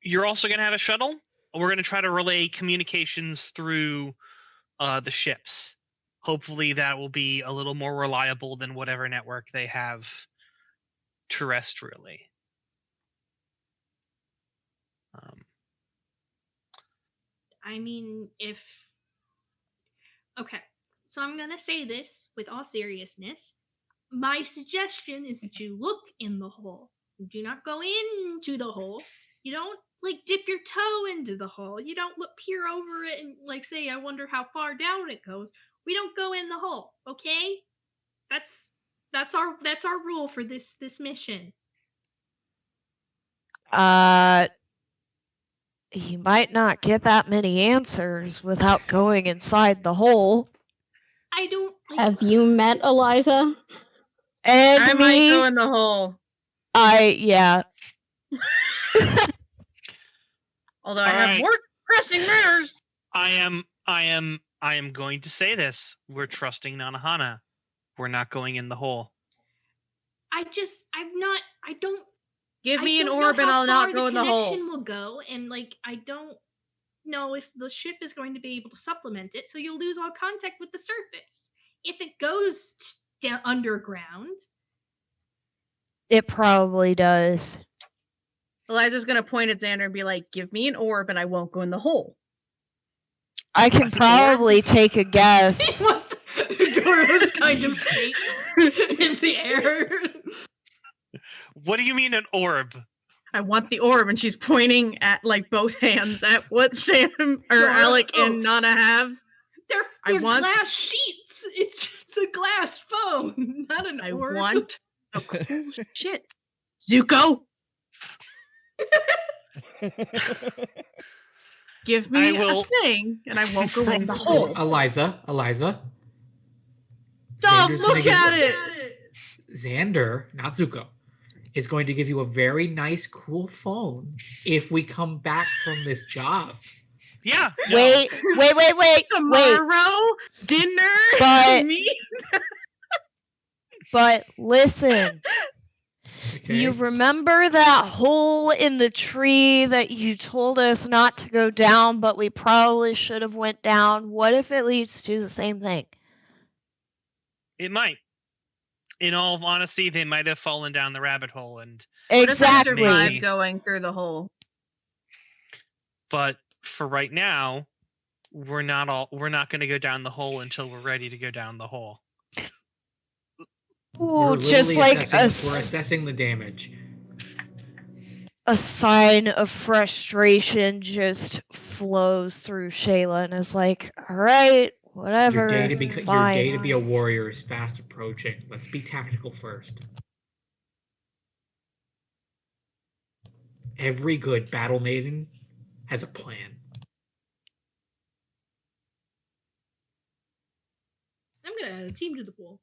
you're also gonna have a shuttle. We're gonna try to relay communications through the ships. Hopefully that will be a little more reliable than whatever network they have terrestrially. I mean, okay, so I'm gonna say this with all seriousness. My suggestion is that you look in the hole. You do not go into the hole. You don't dip your toe into the hole. You don't peer over it and say, I wonder how far down it goes. We don't go in the hole, okay? That's our rule for this mission. You might not get that many answers without going inside the hole. I don't. Have you met Eliza? And I might go in the hole. Yeah. Although I have more pressing matters. I am going to say this. We're trusting Nanahana. We're not going in the hole. I don't. Give me an orb and I'll not go in the hole. Connection will go, and I don't know if the ship is going to be able to supplement it, so you'll lose all contact with the surface. If it goes underground, it probably does. Eliza's gonna point at Xander and be like, "Give me an orb and I won't go in the hole." I can probably take a guess. Dora's kind of shakes in the air. What do you mean an orb? I want the orb, and she's pointing at like both hands at what Sam or Alec and Nana have. They're glass sheets. It's a glass phone, not an orb. I want the cool shit. Zuko, give me a thing, and I won't go in the hole. Eliza. Stop! Look at it. Xander, not Zuko, is going to give you a very nice, cool phone if we come back from this job. Yeah. Wait. Tomorrow, dinner, But- me. But listen, Okay. you remember that hole in the tree that you told us not to go down, but we probably should have went down? What if it leads to the same thing? It might. In all honesty, they might have fallen down the rabbit hole, and Exactly. Maybe. Survive going through the hole. but for right now, we're not going to go down the hole until we're ready to go down the hole. Ooh, just like we're assessing the damage. a sign of frustration just flows through Shayla and is like, all right, whatever. Your day to be fine. a warrior is fast approaching. Let's be tactical first. Every good battle maiden has a plan. I'm gonna add a team to the pool.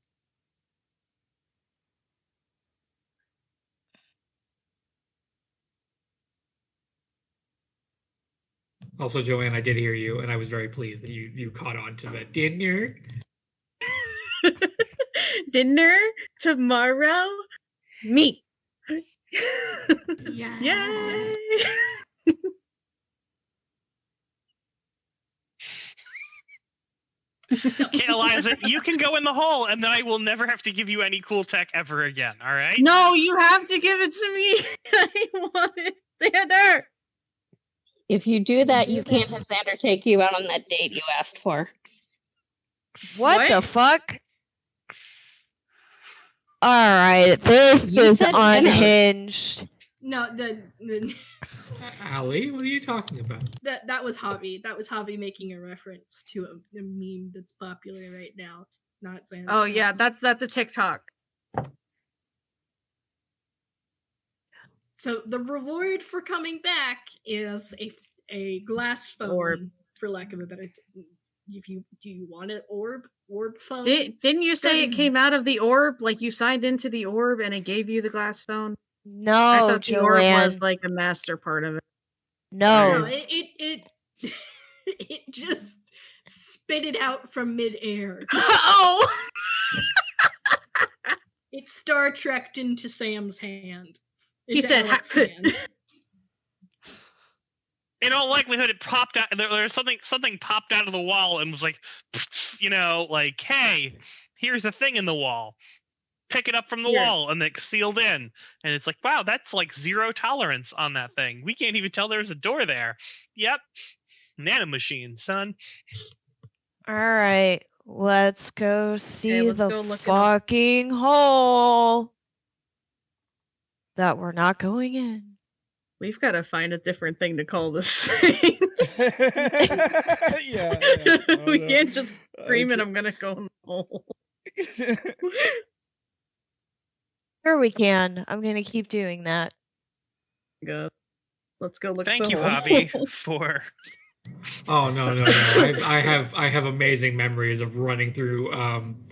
Also, Joanne, I did hear you, and I was very pleased that you caught on to that dinner. Dinner tomorrow, me. Yeah. Yay! Okay, Eliza, you can go in the hole, and then I will never have to give you any cool tech ever again. All right? No, you have to give it to me. I want it, Xander. If you do that, you can't have Xander take you out on that date you asked for. What the fuck? Alright, this You is said finish. unhinged. No, the Allie, what are you talking about? that was Javi. That was Javi making a reference to a meme that's popular right now. Not Xander. Oh yeah, that's a TikTok. So the reward for coming back is a glass phone, Orb. for lack of a better. If you do you want an orb phone? Didn't you say it Then- came out of the orb? Like you signed into the orb and it gave you the glass phone? No, I thought the orb Joanne. was like a master part of it. No. No, it it just spit it out from midair. Oh! It Star Trekked into Sam's hand. He said, Alec's "Ha- hand. In all likelihood, it popped out. There's something popped out of the wall and was like, like, hey, here's a thing in the wall. Pick it up from the wall, and it's sealed in. And it's like, wow, that's like 0 tolerance on that thing. We can't even tell there's a door there. Yep, nanomachine, son. Alright, let's go see let's the go look it up. fucking hole that we're not going in. We've got to find a different thing to call this thing. yeah. We can't just scream and I'm gonna go in the hole. Sure we can. I'm gonna keep doing that. Go. Let's go look. Thank at the you, hole. Javi, for. Oh no! I have amazing memories of running through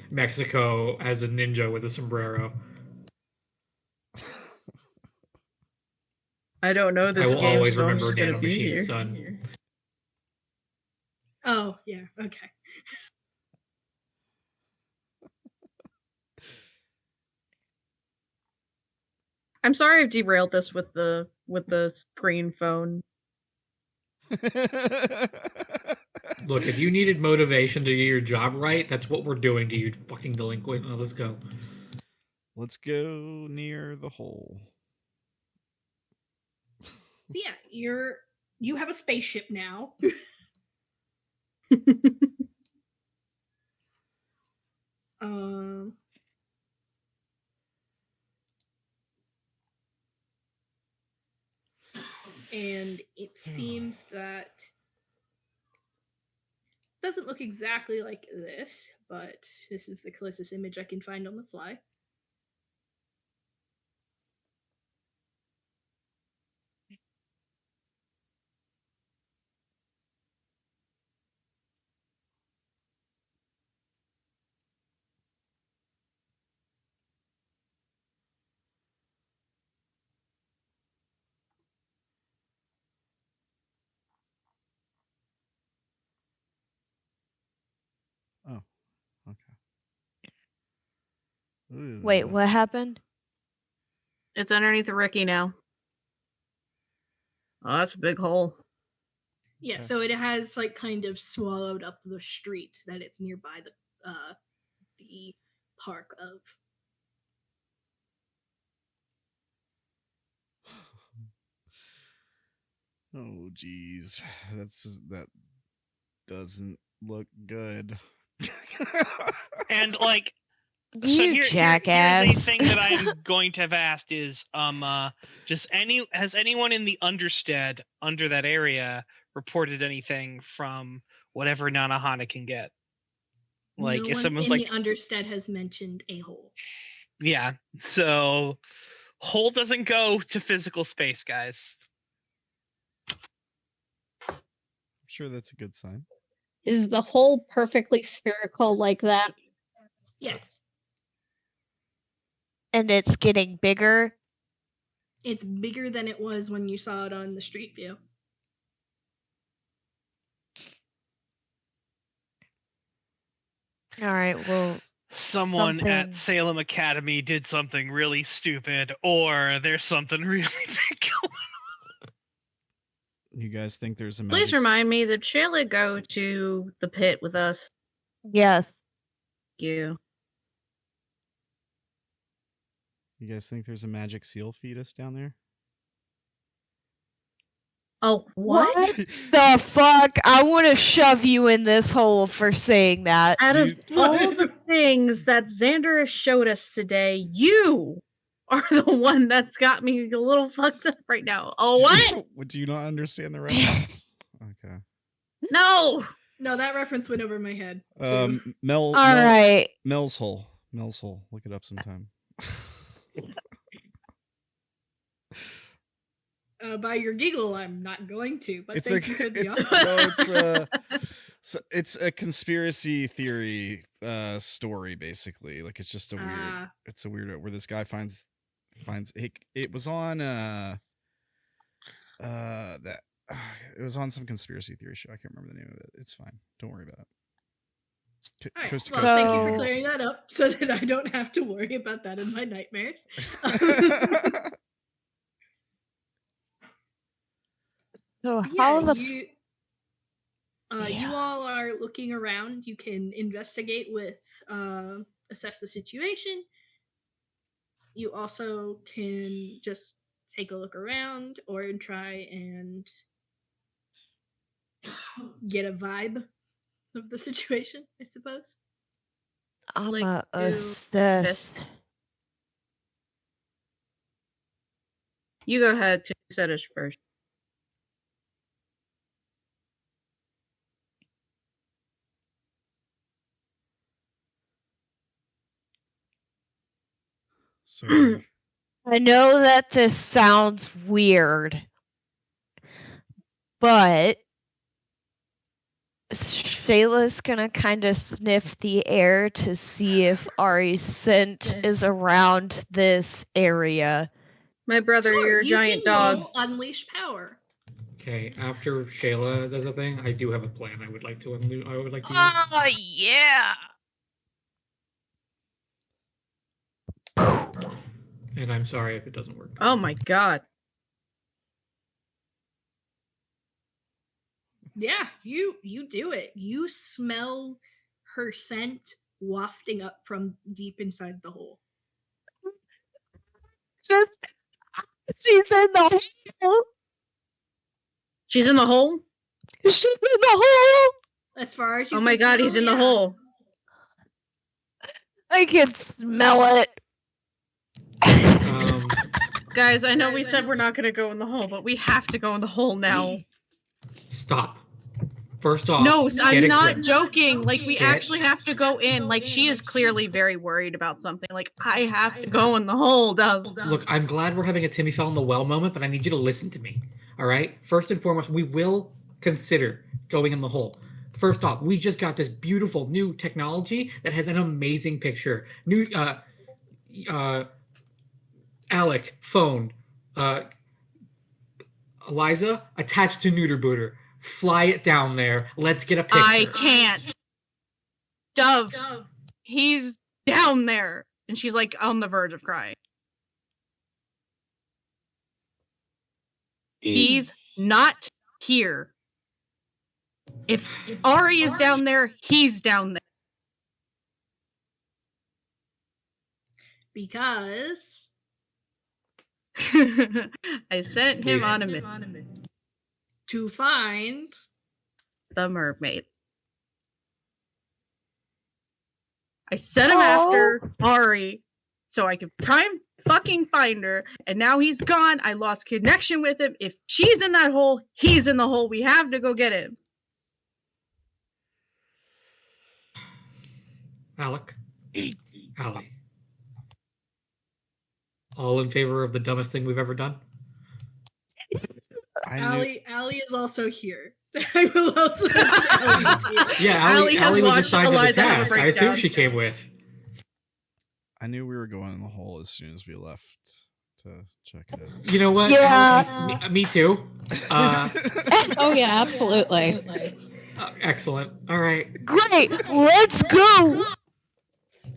Mexico as a ninja with a sombrero. I don't know this I will game. always so I'm remember just gonna be Nanomachine, here. son. Oh yeah, okay. I'm sorry I've derailed this with the screen phone. Look, if you needed motivation to do your job right, that's what we're doing to you, fucking delinquent. Now let's go. Let's go near the hole. So yeah, you have a spaceship now. and it seems that doesn't look exactly like this, but this is the closest image I can find on the fly. Oh, okay. Ooh. Wait, what happened? It's underneath the Ricky now. Oh, that's a big hole. Yeah, Okay. so it has like kind of swallowed up the street that it's nearby the park of. Oh, geez, that doesn't look good. And like, You here's jackass. a thing that I'm going to have asked is, has anyone in the Understead under that area reported anything from whatever Nanahana can get? Like, No if one someone's in like, the Understead has mentioned a hole. yeah, so hole doesn't go to physical space, guys. I'm sure that's a good sign. Is the hole perfectly spherical like that? Yes, And it's getting bigger. it's bigger than it was when you saw it on the street view. All right, well, Someone at something- Salem Academy did something really stupid, or there's something really big going on. You guys think there's a magic? Please remind me, did Shayla go to the pit with us? yes. You. You guys think there's a magic seal fetus down there? Oh, what? The fuck? I want to shove you in this hole for saying that. Out of Dude. all the things that Xander has showed us today, you are the one that's got me a little fucked up right now. Oh, what? Do you not understand the reference? Okay. No! No, that reference went over my head. too. All right. Mel's hole. Mel's hole. Look it up sometime. By your giggle, I'm not going to. But It's thank a you for the it's offer. it's a conspiracy theory story basically. Like it's just a weird Ah. it's a weird where this guy finds it was on that it was on some conspiracy theory show. I can't remember the name of it. It's fine. Don't worry about it. All right. Coast to Well, coast. thank you for So- clearing that up so that I don't have to worry about that in my nightmares. So how Yeah, the you Yeah. all are looking around. You can investigate with assess the situation. You also can just take a look around or try and get a vibe of the situation, I suppose. I'm Like, do obsessed. You go ahead. You said it first. So I know that this sounds weird, but Shayla's gonna kind of sniff the air to see if Ari's scent is around this area. My brother, Sure, you're a you giant can dog. roll unleash power. Okay, after Shayla does a thing, I do have a plan. I would like to use. Oh yeah. And I'm sorry if it doesn't work. Oh my god. Yeah, you do it. You smell her scent wafting up from deep inside the hole. She's in the hole. She's in the hole? She's in the hole. As far as you Oh my can god, tell, he's in the yeah. hole. I can smell it. Guys, I know we said we're not going to go in the hole, but we have to go in the hole now. Stop. First off, No, get I'm a not grip. joking. Like, we Get- actually have to go in. Like, she is clearly very worried about something. Like, I have to go in the hole, Dove. Look, I'm glad we're having a Timmy fell in the well moment, but I need you to listen to me. All right? First and foremost, we will consider going in the hole. First off, we just got this beautiful new technology that has an amazing picture. New Alec phone. Eliza attached to neuter booter. Fly it down there. Let's get a picture. I can't. Dove, he's down there. And she's like on the verge of crying. He's not here. If Ari is down there, he's down Because there. I sent him on a mission. to find The mermaid. I sent him after Ari so I could try and fucking find her, and now he's gone. I lost connection with him. If she's in that hole, he's in the hole. We have to go get him. Alec. Allie. All in favor of the dumbest thing we've ever done? Allie is also here. I will also mention Allie's here. Yeah, Allie has Allie was watched assigned to the Eliza have a task. I assume breakdown. she came with. I knew we were going in the hole as soon as we left to check it out. You know what? Yeah. Me too. Oh yeah, absolutely. Excellent. All right. Great, let's go.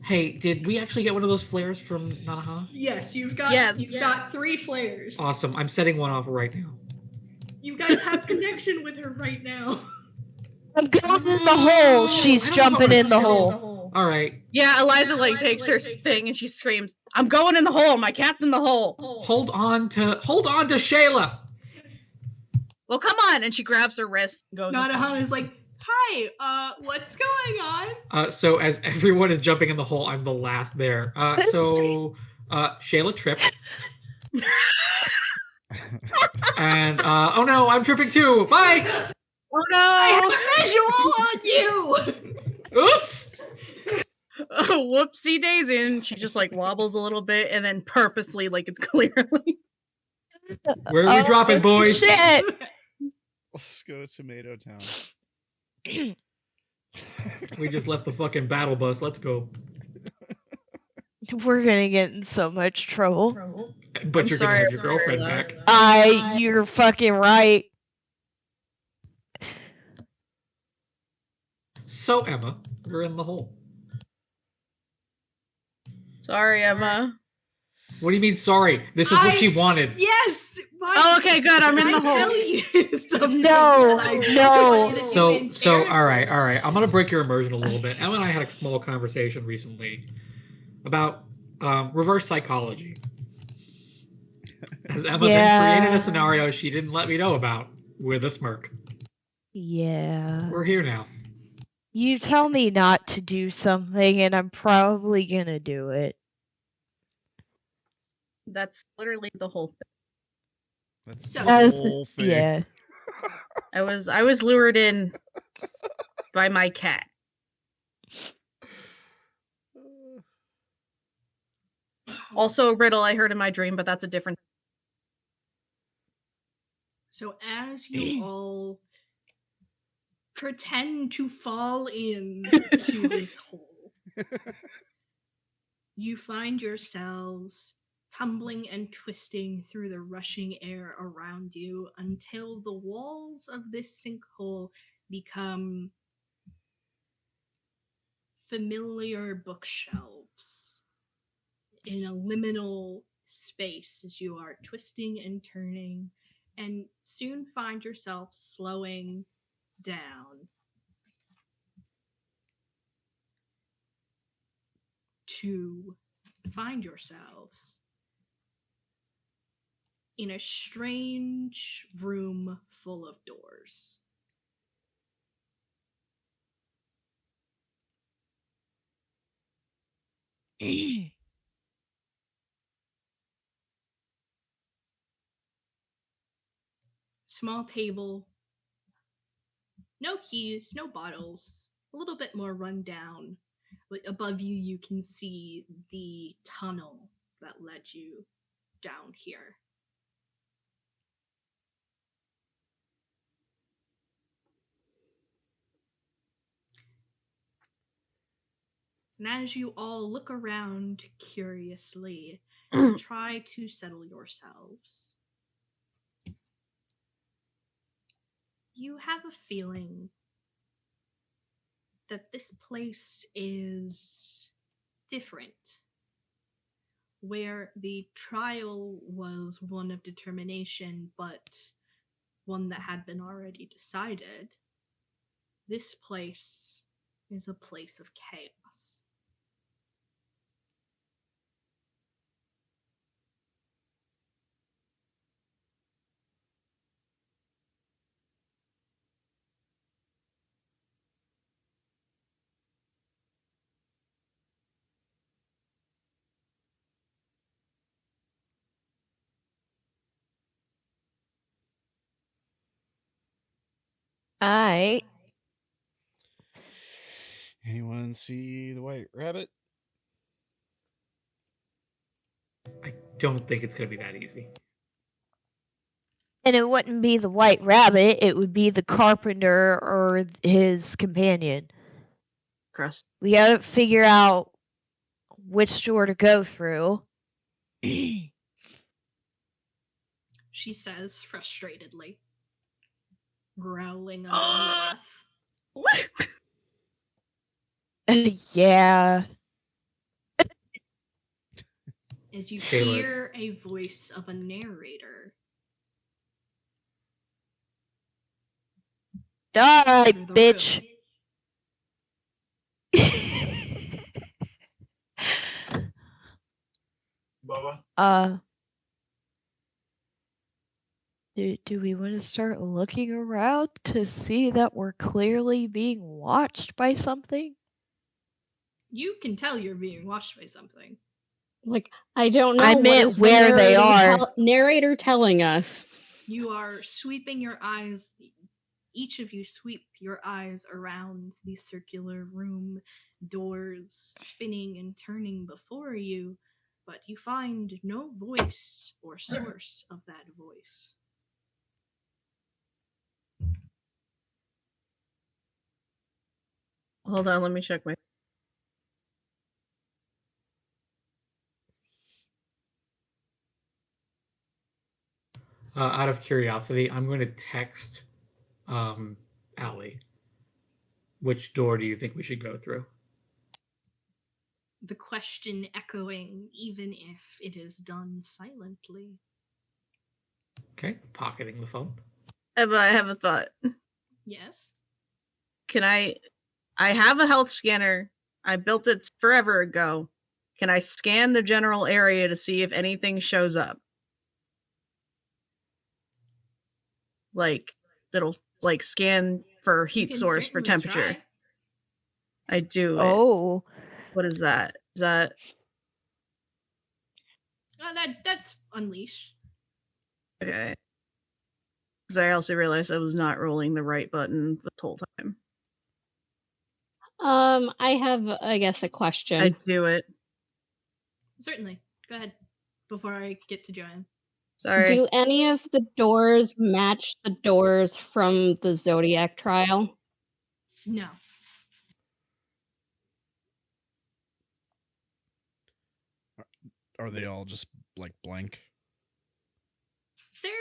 Hey, did we actually get one of those flares from Nanaha? Yes, you've got 3 flares. Awesome. I'm setting one off right now. You guys have connection with her right now. I'm going in the hole. She's jumping in the hole. All right. Yeah, Eliza like takes her thing and she screams, "I'm going in the hole. My cat's in the hole." Hold on to Shayla. Well, come on, and she grabs her wrist and goes. Nanahan is like, "Hi, what's going on?" So as everyone is jumping in the hole, I'm the last there. Shayla tripped. And oh no, I'm tripping too. Bye. Oh I have a visual on you. Oops. no! Whoopsie daisy, and she just like wobbles a little bit, and then purposely, like it's clearly. Where are we dropping, boys? Shit. Let's go to Tomato Town. We just left the fucking battle bus. Let's go. We're gonna get in so much trouble. But I'm you're sorry, gonna have your girlfriend Shayla. back. You're fucking right. So Emma, you're in the hole. Sorry, Emma. What do you mean? Sorry. This is what she wanted. Yes. Oh, okay, good. I'm in the hole. Tell you something No, that I no. want you to do in So, all character. right. I'm gonna break your immersion a little bit. Emma and I had a small conversation recently about reverse psychology. As Emma then created a scenario she didn't let me know about with a smirk. Yeah. We're here now. You tell me not to do something, and I'm probably gonna do it. That's literally the whole thing. That's So- the whole thing. Yeah. I was lured in by my cat. Also a riddle I heard in my dream, but that's a different. So as you all pretend to fall into this hole, you find yourselves tumbling and twisting through the rushing air around you until the walls of this sinkhole become familiar bookshelves in a liminal space as you are twisting and turning, and soon find yourself slowing down to find yourselves in a strange room full of doors. small table. No keys, no bottles. A little bit more run down. But above you, you can see the tunnel that led you down here. And as you all look around curiously and try to settle yourselves, you have a feeling that this place is different. Where the trial was one of determination, but one that had been already decided, this place is a place of chaos. I Anyone see the white rabbit? I don't think it's going to be that easy. and it wouldn't be the white rabbit, it would be the carpenter or his companion. Crust. We gotta figure out which door to go through. She says frustratedly, growling under her breath. What? Yeah. As you Shayla. hear a voice of a narrator. Die, through the bitch. Bubba? Do we want to start looking around to see that we're clearly being watched by something? You can tell you're being watched by something. Like, I don't know. I what meant is the where they are. Narrator telling us. You are sweeping your eyes. Each of you sweep your eyes around the circular room, doors spinning and turning before you, but you find no voice or source of that voice. Hold on, let me check my. Out of curiosity, I'm going to text Allie. Which door do you think we should go through? The question echoing, even if it is done silently. Okay, pocketing the phone. I have a thought. Yes? Can I have a health scanner. I built it forever ago. Can I scan the general area to see if anything shows up? Like, it'll like scan for You heat can source for certainly temperature. try. I do it. Oh. What is that? Is that That's unleash. okay? Because I also realized I was not rolling the right button the whole time. I have, I guess, a question. I do it. Certainly. Go ahead. Before I get to Joeann. Sorry. Do any of the doors match the doors from the Zodiac trial? No. Are they all just like blank? They're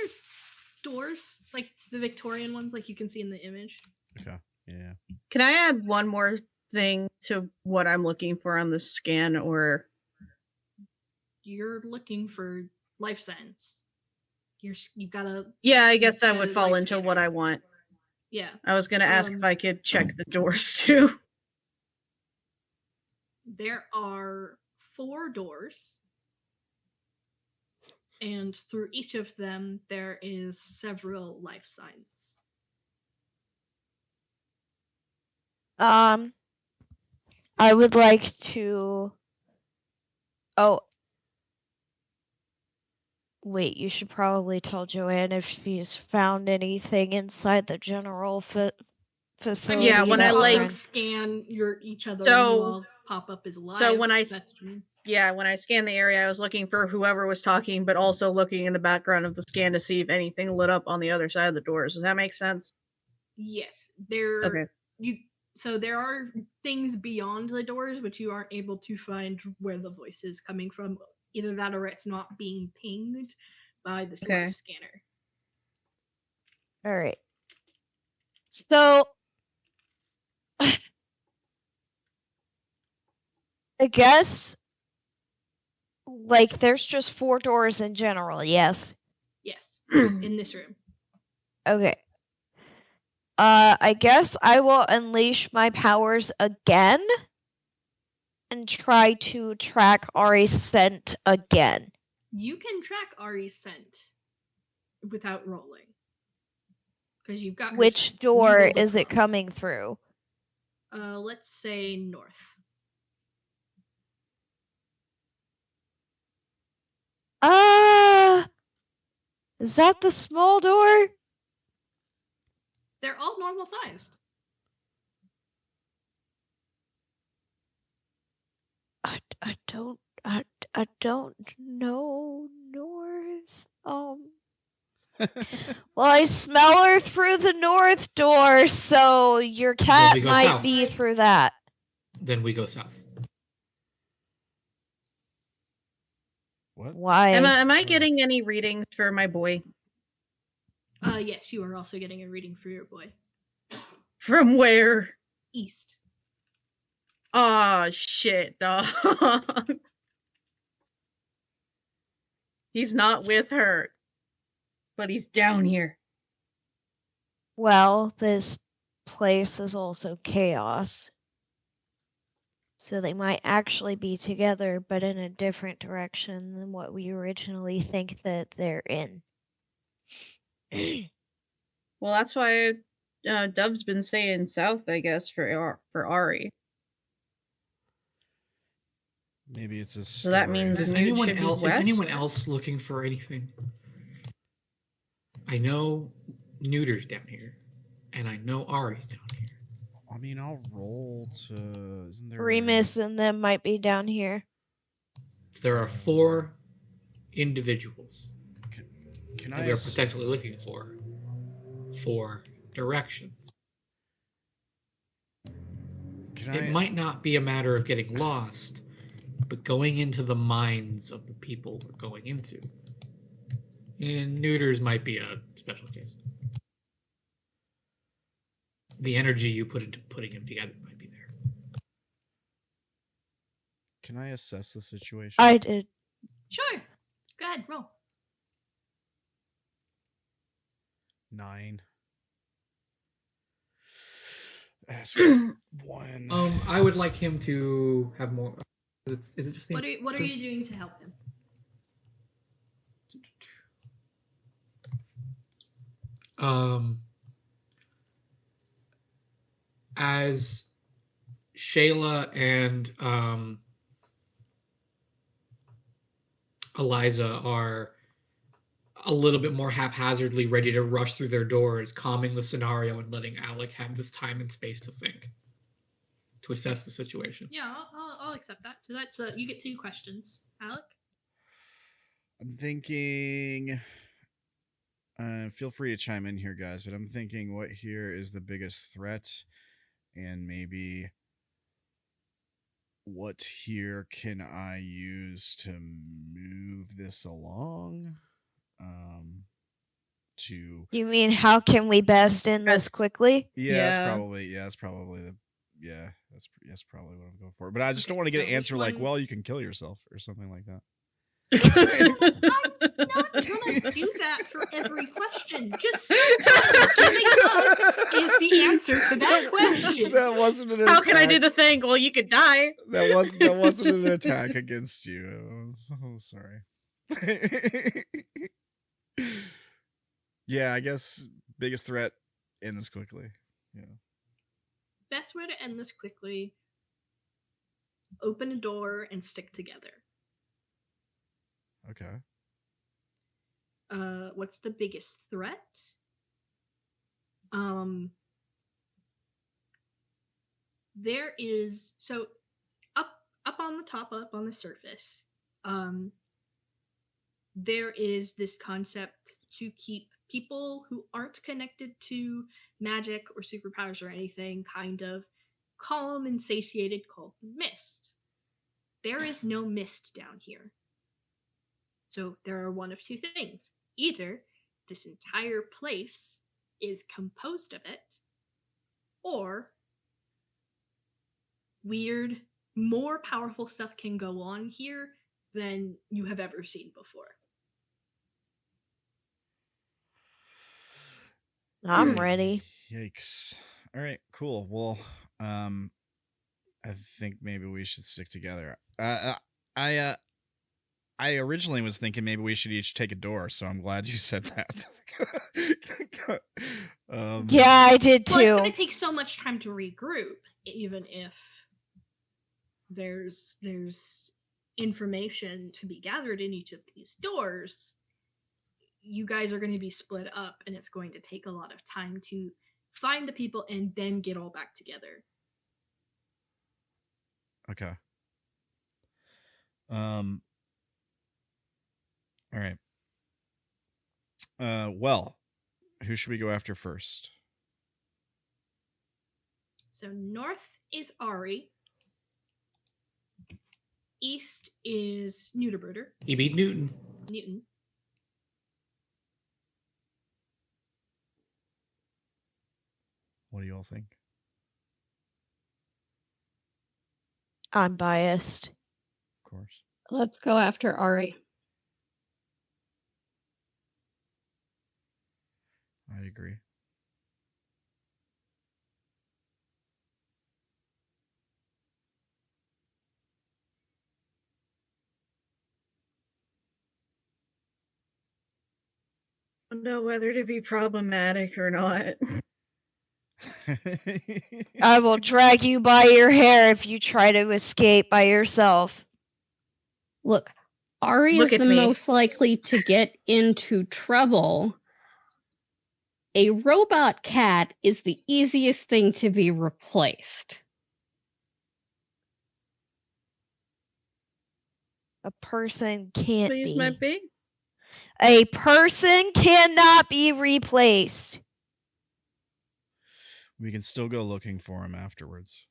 doors, like the Victorian ones, like you can see in the image. Okay. Yeah. Can I add one more thing to what I'm looking for on the scan, or You're looking for life science. You've got to. yeah, I guess that That would is fall life into scanner. what I want. Yeah. I was gonna ask if I could check the doors too. There are 4 doors. And through each of them, there is several life signs. I would like to. Oh. Wait, you should probably tell Joeann if she's found anything inside the general facility. Yeah, when that I, we're like, in. scan each other, So- and you all pop up as alive. so when I that's what you mean. Yeah, when I scanned the area, I was looking for whoever was talking, but also looking in the background of the scan to see if anything lit up on the other side of the doors. Does that make sense? Yes, there. Okay. So there are things beyond the doors which you aren't able to find where the voice is coming from. Either that or it's not being pinged by the Okay. live scanner. All right. So, I guess, like, there's just 4 doors in general, yes? Yes, in this room. Okay. I guess I will unleash my powers again and try to track Ari's scent again. You can track Ari's scent without rolling. Because you've got her Which scent. door You rolled a is it 12. coming through? Let's say north. Is that the small door? They're all normal sized. I don't know north. Well, I smell her through the north door, so your cat we go might south. be through that. Then we go south. What? Why? Am I getting any readings for my boy? Yes, you are also getting a reading for your boy. From where? East. Aw, shit, dog. He's not with her, but he's down here. Well, this place is also chaos. So they might actually be together, but in a different direction than what we originally think that they're in. Well, that's why Dove's been saying south, I guess, for Ari. Maybe it's a So that means- Is Nude anyone should be else? Is west? anyone else looking for anything? I know Neuter's down here, and I know Ari's down here. I mean, I'll roll to. Isn't there? Remus and them might be down here. There are 4 individuals Can that I? we are potentially looking for 4 directions. Can It I? might not be a matter of getting lost, but going into the minds of the people we're going into. And Neuters might be a special case. The energy you put into putting them together might be there. Can I assess the situation? I did. Sure. Go ahead, roll. 9. Ask 1. I would like him to have more. Is it just the? What are you doing to help him? As Shayla and Eliza are a little bit more haphazardly ready to rush through their doors, calming the scenario and letting Alec have this time and space to think, to assess the situation. Yeah, I'll accept that. So that's you get 2 questions, Alec. I'm thinking. Feel free to chime in here, guys, but I'm thinking what here is the biggest threat, and maybe what here can I use to move this along? To You mean how can we best end this quickly? that's Yeah. probably that's probably what I'm going for. But I just don't want to so get an answer like, one- well, you can kill yourself or something like that. I'm not gonna do that for every question. Just sometimes giving up is the answer to that question. That wasn't an How can I do attack. the thing? Well, you could die. That wasn't an attack against you. Oh, sorry. Yeah, I guess biggest threat, end this quickly. Yeah. Best way to end this quickly: open a door and stick together. Okay. what's the biggest threat? There is up on the top, up on the surface, there is this concept to keep people who aren't connected to magic or superpowers or anything kind of calm and satiated, called the mist. There is no mist down here. So there are one of two things. Either this entire place is composed of it, or weird, more powerful stuff can go on here than you have ever seen before. I'm ready. Yikes. All right, cool. Well, I think maybe we should stick together. I originally was thinking maybe we should each take a door, so I'm glad you said that. Yeah, I did too. Well, it's going to take so much time to regroup, even if there's information to be gathered in each of these doors. You guys are going to be split up, and it's going to take a lot of time to find the people and then get all back together. Okay. All right. Well, who should we go after first? So north is Ari. East is Neuterbruder. You beat Newton. Newton. What do you all think? I'm biased. Of course. Let's go after Ari. I agree. I don't know whether to be problematic or not. I will drag you by your hair if you try to escape by yourself. Look, Ari Look is at the me. most likely to get into trouble. A robot cat is the easiest thing to be replaced. A person can't Please be. might be. A person cannot be replaced. We can still go looking for him afterwards.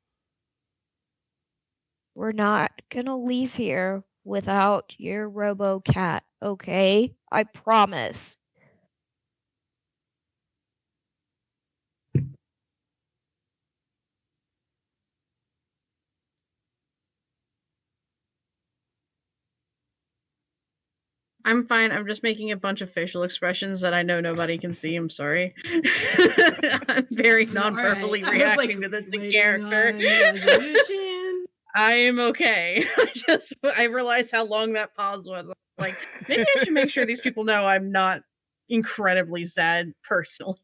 We're not gonna leave here without your robo-cat, okay? I promise. I'm fine. I'm just making a bunch of facial expressions that I know nobody can see. I'm sorry. I'm very non-verbally Alright, I was, reacting to this in waiting character. on resolution. I am okay. I realized how long that pause was. Like, maybe I should make sure these people know I'm not incredibly sad personally.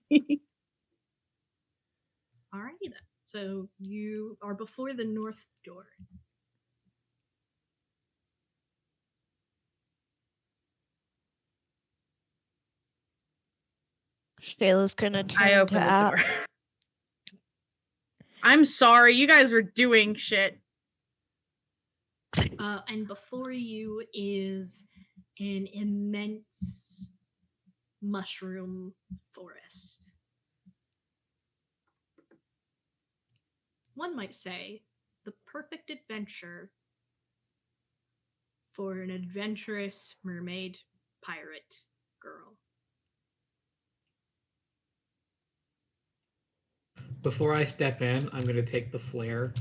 Alrighty then. So you are before the north door. Shayla's gonna I turn open to the App. door. I'm sorry, you guys were doing shit. And before you is an immense mushroom forest. One might say the perfect adventure for an adventurous mermaid pirate girl. Before I step in, I'm going to take the flare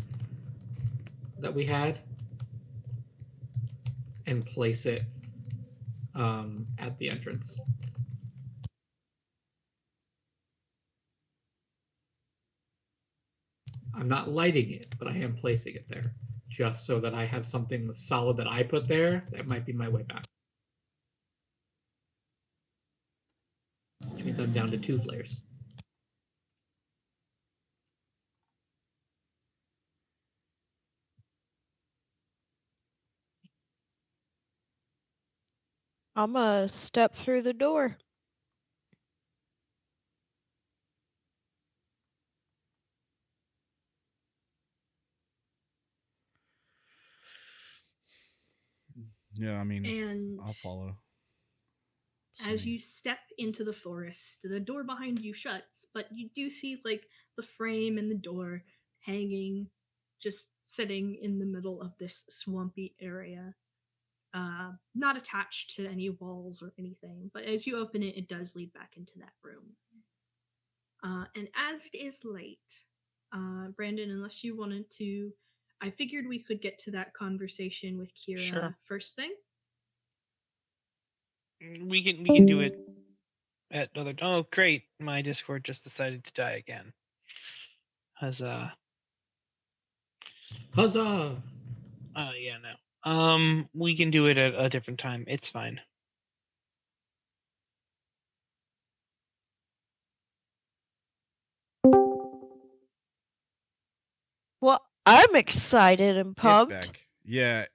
that we had and place it at the entrance. I'm not lighting it, but I am placing it there, just so that I have something solid that I put there. That might be my way back. Which means I'm down to 2 flares. I'm gonna step through the door. Yeah, I mean, And I'll follow. as you step into the forest, the door behind you shuts, but you do see like the frame and the door hanging, just sitting in the middle of this swampy area. Not attached to any walls or anything, but as you open it, it does lead back into that room. And as it is late, Brandon, unless you wanted to, I figured we could get to that conversation with Kira Sure. first thing. We can do it at other. Oh, great! My Discord just decided to die again. Huzzah! Huzzah! Yeah, no. We can do it at a different time. It's fine. Well, I'm excited and Get pumped. back. Yeah.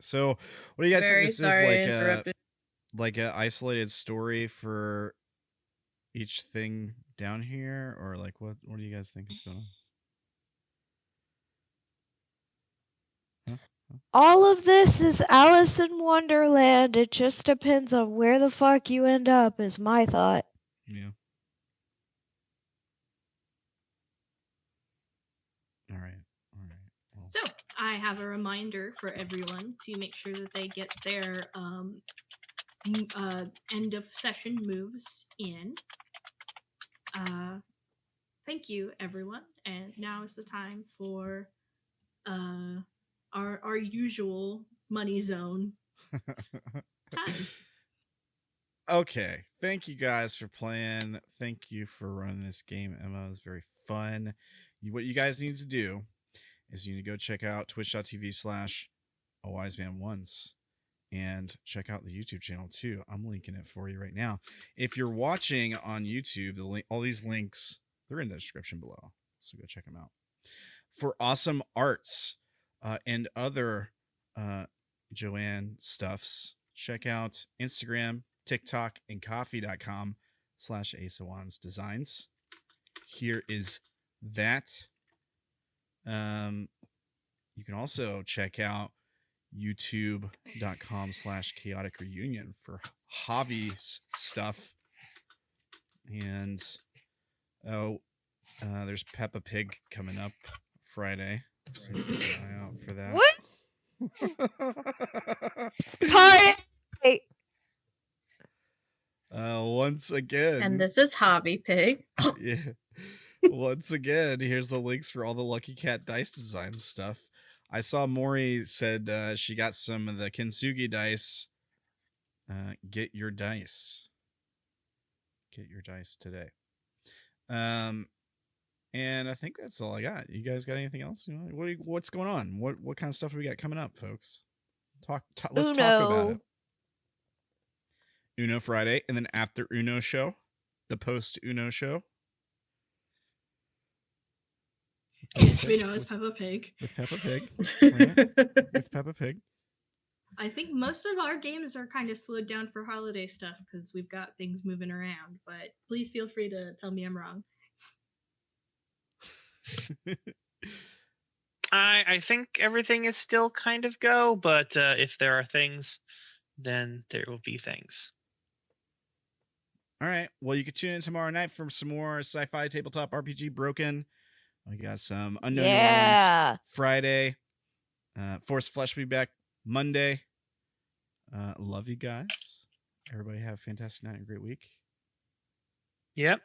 So, what do you guys Very think? This sorry I is interrupted. like a isolated story for each thing down here, or like what do you guys think is going on? All of this is Alice in Wonderland. It just depends on where the fuck you end up, is my thought. Yeah. All right. Well, So, I have a reminder for everyone to make sure that they get their end of session moves in. Thank you, everyone. And now is the time for our usual money zone time. Okay. Thank you guys for playing. Thank you for running this game, Emma. It was very fun. What you guys need to do is you need to go check out twitch.tv/AWiseManOnce and check out the YouTube channel too. I'm linking it for you right now. If you're watching on YouTube, the link, all these links, they're in the description below. So go check them out. For awesome arts and other Joeann stuffs, check out Instagram, TikTok, and coffee.com/AceofWandsDesigns. Here is that. You can also check out youtube.com/ChaoticReunion for Javi's stuff. And there's Peppa Pig coming up Friday. So keep an eye out for that. What? Party! Once again. And this is Hobby Pig. Yeah. Once again, here's the links for all the Lucky Cat dice design stuff. I saw Maury said she got some of the Kintsugi dice. Get your dice. Get your dice today. And I think that's all I got. You guys got anything else? What's going on? What kind of stuff do we got coming up, folks? Let's talk about it. Uno Friday, and then after Uno show, the post Uno show. We know it's Peppa Pig. With Peppa Pig. Right? With Peppa Pig. I think most of our games are kind of slowed down for holiday stuff because we've got things moving around, but please feel free to tell me I'm wrong. I think everything is still kind of go, but if there are things, then there will be things. All right. Well, you can tune in tomorrow night for some more sci-fi tabletop RPG Broken. We got some Unknown Ones Friday. Force Flesh will be back Monday. Love you guys. Everybody have a fantastic night and a great week. Yep.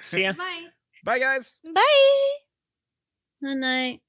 See ya. Bye. Bye, guys. Bye! Good night.